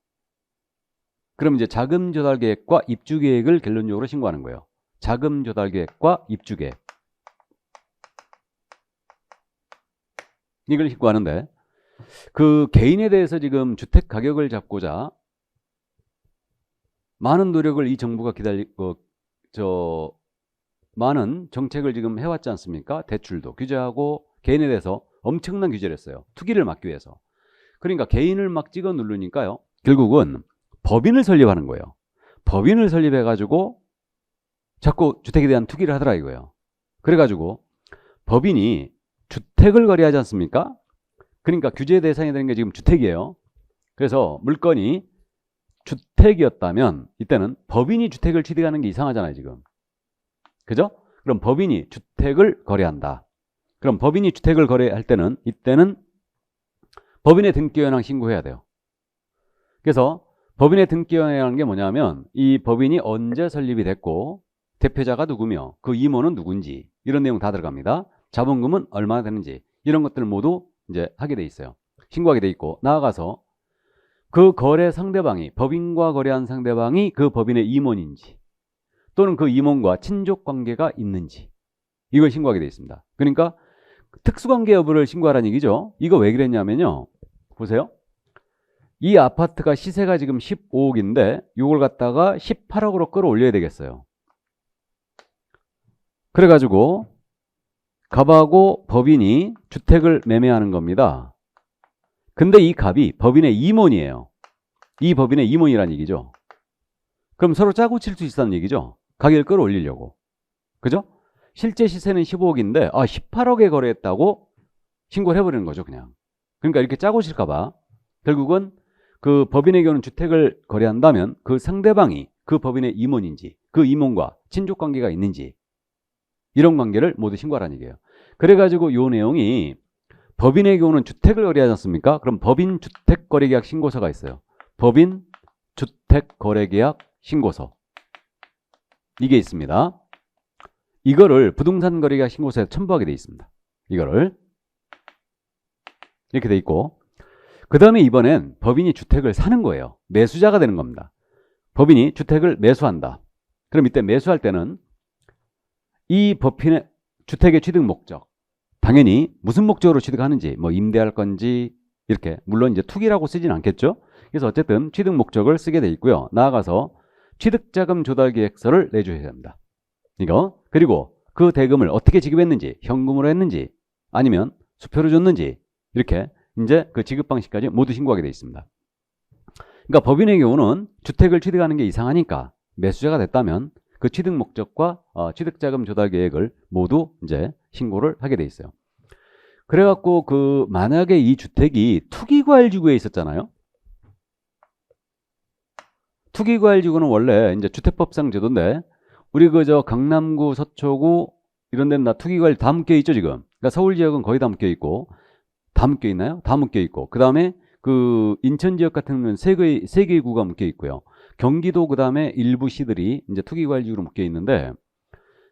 그럼 이제 자금 조달 계획과 입주 계획을 결론적으로 신고하는 거예요. 자금 조달 계획과 입주 계획. 이걸 신고하는데, 그 개인에 대해서 지금 주택 가격을 잡고자 많은 노력을 이 정부가 많은 정책을 지금 해왔지 않습니까? 대출도 규제하고 개인에 대해서 엄청난 규제를 했어요. 투기를 막기 위해서. 그러니까 개인을 막 찍어 누르니까요. 결국은 법인을 설립하는 거예요. 법인을 설립해가지고 자꾸 주택에 대한 투기를 하더라 이거예요. 그래가지고 법인이 주택을 거래하지 않습니까? 그러니까 규제 대상이 되는 게 지금 주택이에요. 그래서 물건이 주택이었다면 이때는 법인이 주택을 취득하는 게 이상하잖아요, 지금. 그죠? 그럼 법인이 주택을 거래한다. 그럼 법인이 주택을 거래할 때는 이때는 법인의 등기현황 신고해야 돼요. 그래서 법인의 등기현황이라는 게 뭐냐면 이 법인이 언제 설립이 됐고 대표자가 누구며 그 임원은 누군지 이런 내용 다 들어갑니다. 자본금은 얼마나 되는지 이런 것들을 모두 이제 하게 돼 있어요. 신고하게 돼 있고, 나아가서 그 거래 상대방이, 법인과 거래한 상대방이 그 법인의 임원인지 또는 그 임원과 친족 관계가 있는지 이걸 신고하게 되어 있습니다. 그러니까 특수관계 여부를 신고하라는 얘기죠. 이거 왜 그랬냐면요. 보세요. 이 아파트가 시세가 지금 15억인데 이걸 갖다가 18억으로 끌어올려야 되겠어요. 그래가지고 갑하고 법인이 주택을 매매하는 겁니다. 근데 이 갑이 법인의 임원이에요. 이 법인의 임원이란 얘기죠. 그럼 서로 짜고 칠 수 있다는 얘기죠. 가격을 끌어올리려고. 그죠? 실제 시세는 15억인데 18억에 거래했다고 신고를 해버리는 거죠. 그냥. 그러니까 이렇게 짜고 칠까봐 결국은 그 법인의 경우는 주택을 거래한다면 그 상대방이 그 법인의 임원인지 그 임원과 친족 관계가 있는지 이런 관계를 모두 신고하라는 얘기예요. 그래가지고 이 내용이 법인의 경우는 주택을 거래하지 않습니까? 그럼 법인 주택거래계약 신고서가 있어요. 법인 주택거래계약 신고서. 이게 있습니다. 이거를 부동산 거래계약 신고서에 첨부하게 돼 있습니다. 이거를 이렇게 돼 있고 그 다음에 이번엔 법인이 주택을 사는 거예요. 매수자가 되는 겁니다. 법인이 주택을 매수한다. 그럼 이때 매수할 때는 이 법인의 주택의 취득 목적 당연히 무슨 목적으로 취득하는지 뭐 임대할 건지 이렇게 물론 이제 투기라고 쓰진 않겠죠. 그래서 어쨌든 취득 목적을 쓰게 돼 있고요. 나아가서 취득자금 조달 계획서를 내주셔야 됩니다. 이거 그리고 그 대금을 어떻게 지급했는지 현금으로 했는지 아니면 수표로 줬는지 이렇게 이제 그 지급 방식까지 모두 신고하게 돼 있습니다. 그러니까 법인의 경우는 주택을 취득하는 게 이상하니까 매수자가 됐다면 그 취득 목적과 취득자금 조달 계획을 모두 이제 신고를 하게 돼 있어요. 그래갖고 그 만약에 이 주택이 투기과열지구에 있었잖아요. 투기과열지구는 원래 이제 주택법상 제도인데 우리 그저 강남구, 서초구 이런 데는 다 투기과열 다 묶여 있죠 지금. 그러니까 서울 지역은 거의 다 묶여 있고 다 묶여 있나요? 다 묶여 있고 그 다음에 그 인천 지역 같은 경우는 세 개의 구가 묶여 있고요. 경기도 그 다음에 일부 시들이 이제 투기과열지구로 묶여 있는데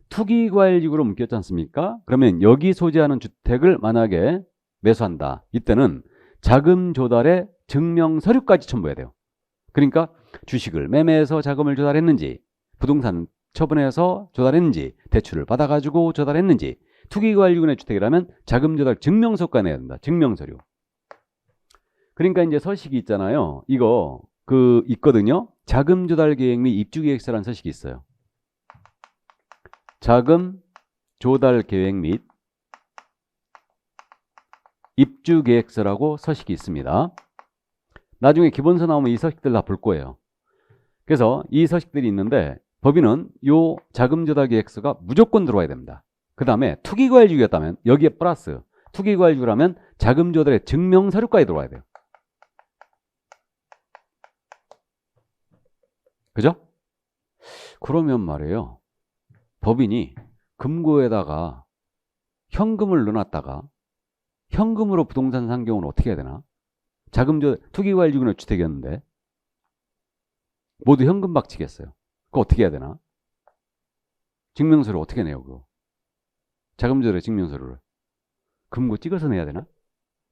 투기과열지구로 묶였지 않습니까? 그러면 여기 소재하는 주택을 만약에 매수한다. 이때는 자금 조달의 증명 서류까지 첨부해야 돼요. 그러니까 주식을 매매해서 자금을 조달했는지 부동산 처분해서 조달했는지 대출을 받아가지고 조달했는지 투기과열지구의 주택이라면 자금 조달 증명서까지 내야 된다. 증명서류. 그러니까 이제 서식이 있잖아요. 이거 그 있거든요. 자금 조달 계획 및 입주 계획서라는 서식이 있어요. 자금 조달 계획 및 입주 계획서라고 서식이 있습니다. 나중에 기본서 나오면 이 서식들 다 볼 거예요. 그래서 이 서식들이 있는데 법인은 요 자금 조달 계획서가 무조건 들어와야 됩니다. 그 다음에 투기과열지구였다면 여기에 플러스 투기과열지구라면 자금 조달의 증명 서류까지 들어와야 돼요. 그죠? 그러면 말이에요. 법인이 금고에다가 현금을 넣어놨다가 현금으로 부동산 산 경우는 어떻게 해야 되나? 투기과열지구는 주택이었는데 모두 현금 박치겠어요. 그거 어떻게 해야 되나? 증명서를 어떻게 내요? 그거 자금 조달의 증명서류를 금고 찍어서 내야 되나?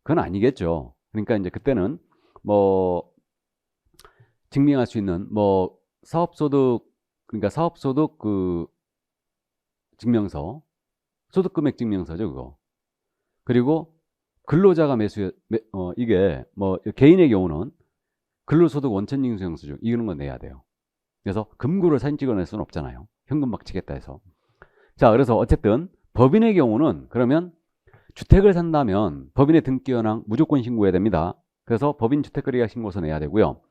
그건 아니겠죠. 그러니까 이제 그때는 뭐 증명할 수 있는 뭐 사업소득 그러니까 사업소득 그 증명서 소득금액 증명서죠 그거. 그리고 근로자가 이게 뭐 개인의 경우는 근로소득 원천징수영수증 이런 거 내야 돼요. 그래서 금고를 사진 찍어낼 수는 없잖아요. 현금 박치겠다 해서. 자 그래서 어쨌든 법인의 경우는 그러면 주택을 산다면 법인의 등기현황 무조건 신고해야 됩니다. 그래서 법인 주택거래계약 신고서 내야 되고요.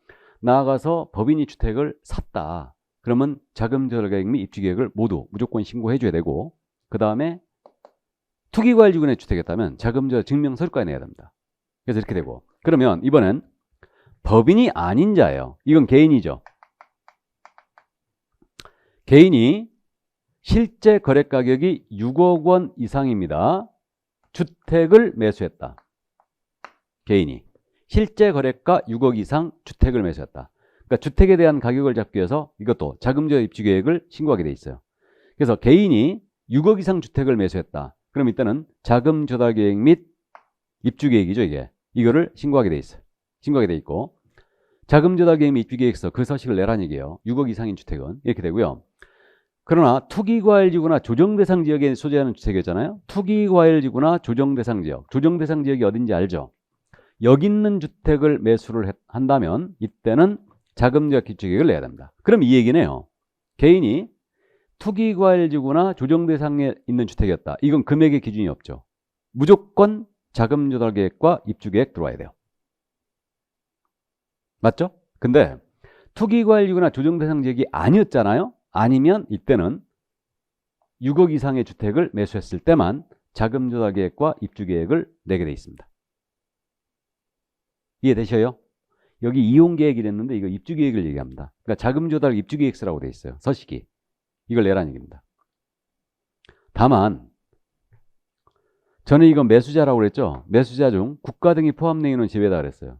나아가서 법인이 주택을 샀다. 그러면 자금 조달 계획 및 입주 계획을 모두 무조건 신고해 줘야 되고 그 다음에 투기과열지구의 주택이었다면 자금 조달 증명 서류까지 내야 됩니다. 그래서 이렇게 되고 그러면 이번엔 법인이 아닌 자예요. 이건 개인이죠. 개인이 실제 거래 가격이 6억 원 이상입니다. 주택을 매수했다. 개인이 실제 거래가 6억 이상 주택을 매수했다. 그러니까 주택에 대한 가격을 잡기 위해서 이것도 자금 조달 입주 계획을 신고하게 돼 있어요. 그래서 개인이 6억 이상 주택을 매수했다. 그럼 이때는 자금 조달 계획 및 입주 계획이죠, 이게. 이거를 신고하게 돼 있어요. 신고하게 돼 있고 자금 조달 계획 및 입주 계획서 그 서식을 내라는 얘기예요. 6억 이상인 주택은 이렇게 되고요. 그러나 투기과열지구나 조정대상 지역에 소재하는 주택이었잖아요. 투기과열지구나 조정대상 지역. 조정대상 지역이 어딘지 알죠? 여기 있는 주택을 매수를 한다면 이때는 자금 조달 입주 계획을 내야 됩니다. 그럼 이 얘기네요. 개인이 투기과열지구나 조정 대상에 있는 주택이었다. 이건 금액의 기준이 없죠. 무조건 자금 조달 계획과 입주 계획 들어와야 돼요. 맞죠? 근데 투기과열지구나 조정 대상 지역이 아니었잖아요. 아니면 이때는 6억 이상의 주택을 매수했을 때만 자금 조달 계획과 입주 계획을 내게 돼 있습니다. 이해되셔요? 여기 이용 계획이랬는데 이거 입주 계획을 얘기합니다. 그러니까 자금 조달 입주 계획서라고 돼 있어요. 서식이. 이걸 내라는 얘기입니다. 다만 저는 이건 매수자라고 그랬죠. 매수자 중 국가 등이 포함되어 있는 제외다 그랬어요.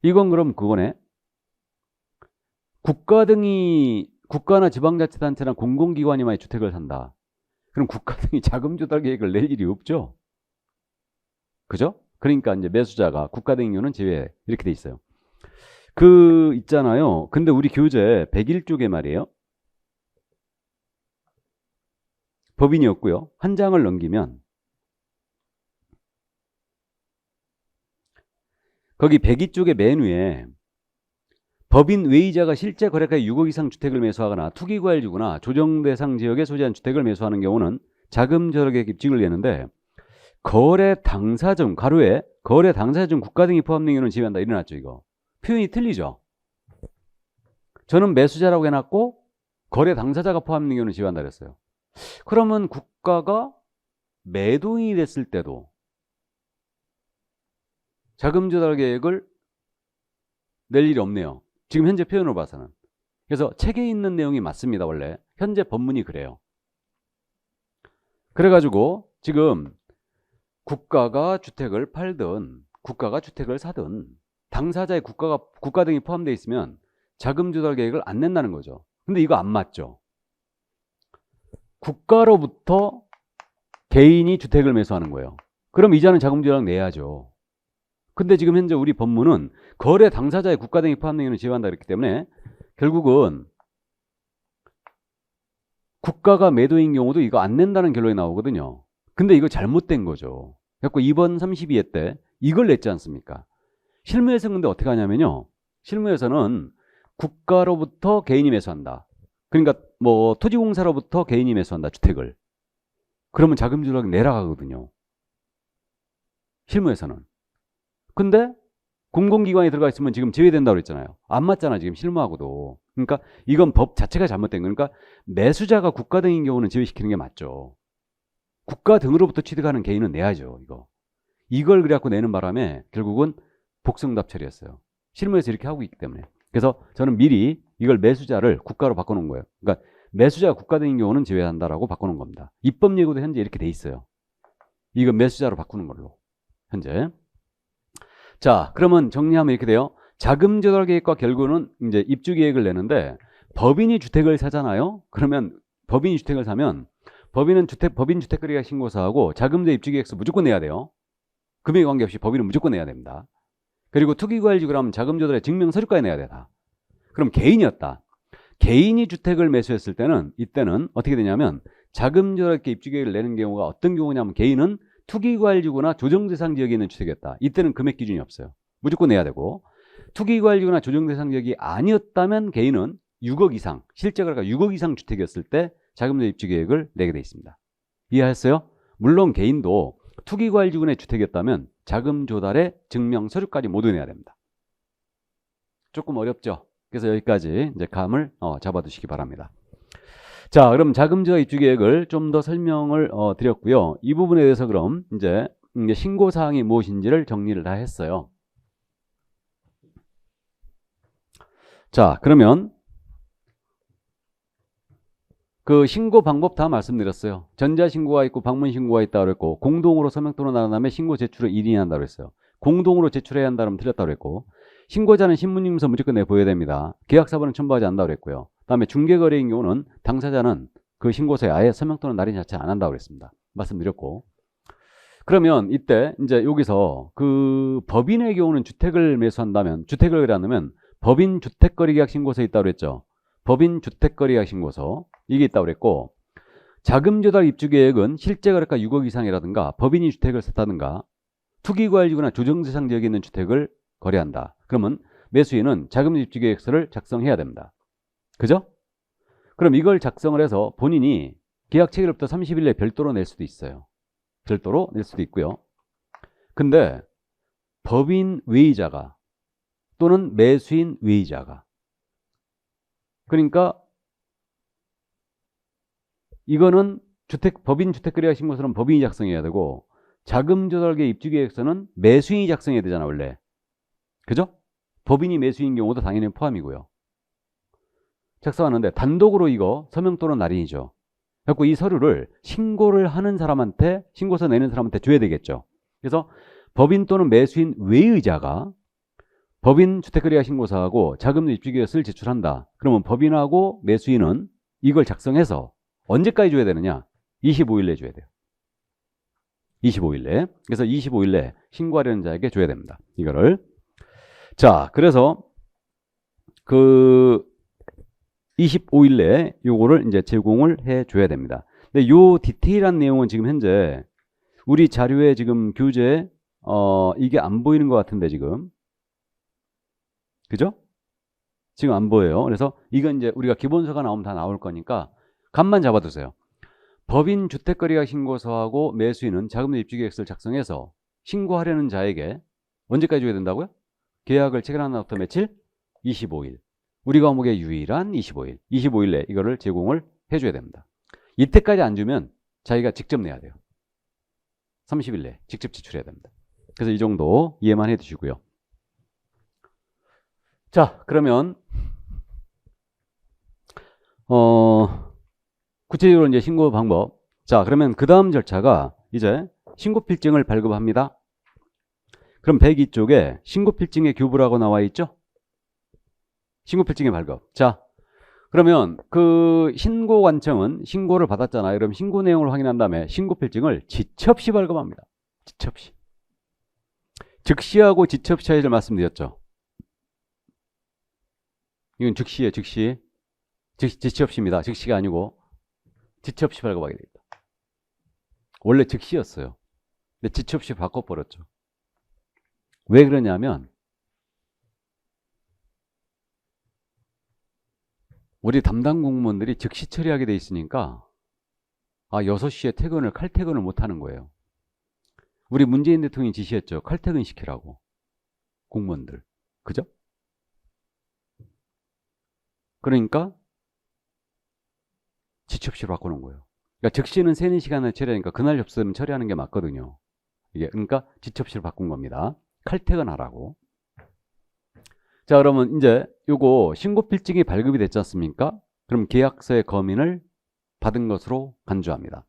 이건 그럼 그거네. 국가나 지방자치단체나 공공기관이 주택을 산다. 그럼 국가 등이 자금 조달 계획을 낼 일이 없죠. 그죠? 그러니까 이제 매수자가 국가 등의 경우는 제외 이렇게 돼 있어요. 그 있잖아요. 근데 우리 교재 101쪽에 말이에요. 법인이 없고요. 한 장을 넘기면 거기 102쪽의 맨 위에 법인 외의자가 실제 거래가 6억 이상 주택을 매수하거나 투기과열지구나 조정 대상 지역에 소재한 주택을 매수하는 경우는 자금 조달 계획 입증을 내는데 거래 당사 중 가로에 거래 당사 중 국가 등이 포함된 경우는 제외한다. 일어났죠 이거. 표현이 틀리죠. 저는 매수자라고 해놨고 거래 당사자가 포함된 경우는 제외한다 그랬어요. 그러면 국가가 매도인이 됐을 때도 자금 조달 계획을 낼 일이 없네요. 지금 현재 표현으로 봐서는. 그래서 책에 있는 내용이 맞습니다. 원래 현재 법문이 그래요. 그래가지고 지금 국가가 주택을 팔든 국가가 주택을 사든 당사자의 국가 등이 포함되어 있으면 자금 조달 계획을 안 낸다는 거죠. 근데 이거 안 맞죠. 국가로부터 개인이 주택을 매수하는 거예요. 그럼 이자는 자금 조달 내야죠. 근데 지금 현재 우리 법문은 거래 당사자의 국가 등이 포함된 경우는 제외한다 그랬기 때문에 결국은 국가가 매도인 경우도 이거 안 낸다는 결론이 나오거든요. 근데 이거 잘못된 거죠. 그래서 2번 32회 때 이걸 냈지 않습니까? 실무에서 근데 어떻게 하냐면요. 실무에서는 국가로부터 개인이 매수한다. 그러니까 뭐 토지공사로부터 개인이 매수한다. 주택을. 그러면 자금 조달 내라 하거든요. 실무에서는. 근데 공공기관에 들어가 있으면 지금 제외된다고 그랬잖아요. 안 맞잖아 지금 실무하고도. 그러니까 이건 법 자체가 잘못된 거니까 매수자가 국가 등인 경우는 제외시키는 게 맞죠. 국가 등으로부터 취득하는 개인은 내야죠. 이걸 그래갖고 내는 바람에 결국은 복승답 처리였어요. 실무에서 이렇게 하고 있기 때문에. 그래서 저는 미리 이걸 매수자를 국가로 바꿔놓은 거예요. 그러니까 매수자가 국가 등인 경우는 제외한다라고 바꿔놓은 겁니다. 입법 예고도 현재 이렇게 돼 있어요. 이건 매수자로 바꾸는 걸로 현재. 자, 그러면 정리하면 이렇게 돼요. 자금 조달 계획과 결국은 이제 입주 계획을 내는데 법인이 주택을 사잖아요. 그러면 법인이 주택을 사면 법인 주택거래가 신고서하고 자금 조달 입주 계획서 무조건 내야 돼요. 금액에 관계없이 법인은 무조건 내야 됩니다. 그리고 투기과열지구라 하면 자금 조달의 증명 서류까지 내야 되다. 그럼 개인이었다. 개인이 주택을 매수했을 때는 이때는 어떻게 되냐면 자금 조달 입주 계획을 내는 경우가 어떤 경우냐면 개인은 투기과열지구나 조정대상 지역에 있는 주택이었다. 이때는 금액 기준이 없어요. 무조건 내야 되고 투기과열지구나 조정대상 지역이 아니었다면 개인은 6억 이상 실제 거래가 6억 이상 주택이었을 때 자금조달 입주 계획을 내게 돼 있습니다. 이해하셨어요? 물론 개인도 투기과열지구의 주택이었다면 자금 조달의 증명 서류까지 모두 내야 됩니다. 조금 어렵죠? 그래서 여기까지 이제 감을 잡아두시기 바랍니다. 자, 그럼 자금 조달 입주 계획을 좀 더 설명을 드렸고요. 이 부분에 대해서 그럼 이제 신고 사항이 무엇인지를 정리를 다 했어요. 자, 그러면 그 신고 방법 다 말씀드렸어요. 전자신고가 있고 방문신고가 있다고 그랬고 공동으로 서명 또는 나눈 다음에 신고 제출을 1인이 한다고 그랬어요. 공동으로 제출해야 한다면 틀렸다고 그랬고 신고자는 신문임서 무조건 내보여야 됩니다. 계약사본은 첨부하지 않는다고 그랬고요. 다음에 중개거래인 경우는 당사자는 그 신고서에 아예 서명 또는 날인 자체 안 한다고 그랬습니다. 말씀드렸고 그러면 이때 이제 여기서 그 법인의 경우는 주택을 매수한다면 주택을 거래한다면 법인 주택거래계약 신고서 있다고 그랬죠. 법인 주택거래계약 신고서 이게 있다고 그랬고 자금 조달 입주 계획은 실제 거래가 6억 이상이라든가 법인이 주택을 샀다든가 투기과열지구나 조정대상 지역에 있는 주택을 거래한다. 그러면 매수인은 자금 입주 계획서를 작성해야 됩니다. 그죠? 그럼 이걸 작성을 해서 본인이 계약 체결부터 30일 내에 별도로 낼 수도 있어요. 별도로 낼 수도 있고요. 근데 법인 외의자가 또는 매수인 외의자가, 그러니까 이거는 법인 주택거래약 신고서는 법인이 작성해야 되고, 자금조달계 입주계획서는 매수인이 작성해야 되잖아 원래. 그죠? 법인이 매수인 경우도 당연히 포함이고요. 작성하는데 단독으로 이거 서명 또는 날인이죠. 그래서 이 서류를 신고를 하는 사람한테, 신고서 내는 사람한테 줘야 되겠죠. 그래서 법인 또는 매수인 외의자가 법인 주택거래약 신고서하고 자금 입주계획서를 제출한다. 그러면 법인하고 매수인은 이걸 작성해서 언제까지 줘야 되느냐? 25일 내에 줘야 돼요. 25일 내에. 그래서 25일 내에 신고하려는 자에게 줘야 됩니다. 이거를. 자, 그래서 그 25일 내에 요거를 이제 제공을 해 줘야 됩니다. 근데 요 디테일한 내용은 지금 현재 우리 자료에 지금 교재 이게 안 보이는 것 같은데 지금. 그죠? 지금 안 보여요. 그래서 이건 이제 우리가 기본서가 나오면 다 나올 거니까 감만 잡아두세요. 법인 주택거래약 신고서하고 매수인은 자금 입주계획서를 작성해서 신고하려는 자에게 언제까지 줘야 된다고요? 계약을 체결한 날부터 며칠? 25일. 우리 과목의 유일한 25일. 25일 내에 이거를 제공을 해줘야 됩니다. 이때까지 안 주면 자기가 직접 내야 돼요. 30일 내에 직접 지출해야 됩니다. 그래서 이 정도 이해만 해 두시고요. 자, 그러면 구체적으로 이제 신고 방법. 자, 그러면 그 다음 절차가 이제 신고필증을 발급합니다. 그럼 102쪽에 신고필증의 교부라고 나와 있죠? 신고필증의 발급. 자, 그러면 그 신고관청은 신고를 받았잖아요. 그럼 신고 내용을 확인한 다음에 신고필증을 지체 없이 발급합니다. 지체 없이. 즉시하고 지체 없이 차이를 말씀드렸죠. 이건 즉시예요, 즉시. 지체 없이입니다. 즉시가 아니고 지체 없이 발급하게 됩니다. 원래 즉시였어요. 근데 지체 없이 바꿔버렸죠. 왜 그러냐면 우리 담당 공무원들이 즉시 처리하게 돼 있으니까 6시에 퇴근을 칼퇴근을 못 하는 거예요. 우리 문재인 대통령이 지시했죠. 칼퇴근 시키라고. 공무원들. 그죠? 그러니까 지체 없이 바꾸는 거예요. 그러니까 즉시는 3-4시간을 처리하니까 그날 접수되면 처리하는 게 맞거든요. 이게 그러니까 지체 없이 바꾼 겁니다. 칼퇴근하라고. 자, 그러면 이제 요거 신고필증이 발급이 됐지 않습니까? 그럼 계약서의 검인을 받은 것으로 간주합니다.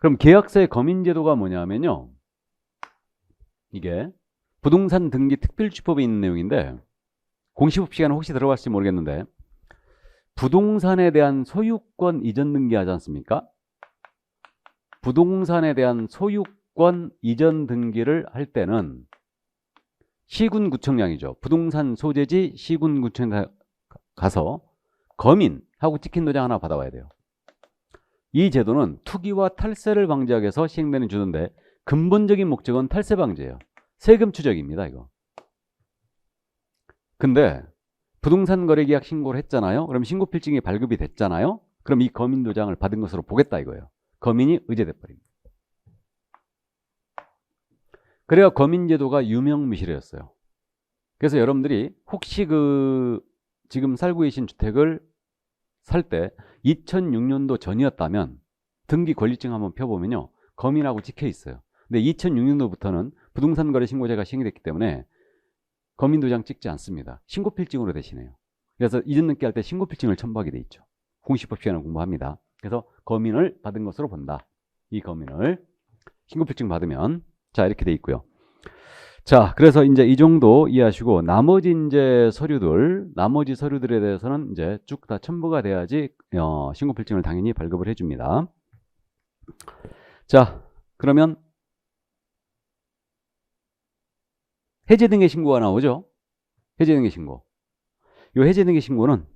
그럼 계약서의 검인 제도가 뭐냐면요. 이게 부동산 등기 특별주법에 있는 내용인데 공시법 시간에 혹시 들어봤을지 모르겠는데 부동산에 대한 소유권 이전 등기하지 않습니까? 부동산에 대한 소유권 이전 등기를 할 때는 시군구청장이죠. 부동산 소재지 시군구청에 가서 검인하고 찍힌 도장 하나 받아와야 돼요. 이 제도는 투기와 탈세를 방지하기 위해서 시행되는 제도인데 근본적인 목적은 탈세 방지예요. 세금 추적입니다, 이거. 근데 부동산 거래계약 신고를 했잖아요. 그럼 신고필증이 발급이 됐잖아요. 그럼 이 검인 도장을 받은 것으로 보겠다 이거예요. 검인이 의제돼 버립니다. 그래야 검인제도가 유명무실했어요. 그래서 여러분들이 혹시 지금 살고 계신 주택을 살 때 2006년도 전이었다면 등기 권리증 한번 펴보면요. 검인하고 찍혀 있어요. 근데 2006년도부터는 부동산 거래 신고제가 시행이 됐기 때문에 검인 도장 찍지 않습니다. 신고필증으로 대신해요. 그래서 이전 등기 할 때 신고필증을 첨부하게 돼 있죠. 공시법 시간에 공부합니다. 그래서 검인을 받은 것으로 본다. 이 검인을 신고필증 받으면 자 이렇게 돼 있고요. 자, 그래서 이제 이 정도 이해하시고 나머지 서류들에 대해서는 이제 쭉 다 첨부가 돼야지 신고필증을 당연히 발급을 해줍니다. 자, 그러면 해제등기 신고가 나오죠. 해제등기 신고. 이 해제등기 신고는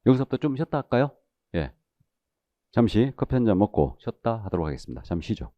여기서부터 좀 쉬었다 할까요? 예. 잠시 커피 한 잔 먹고 쉬었다 하도록 하겠습니다. 잠시 쉬죠.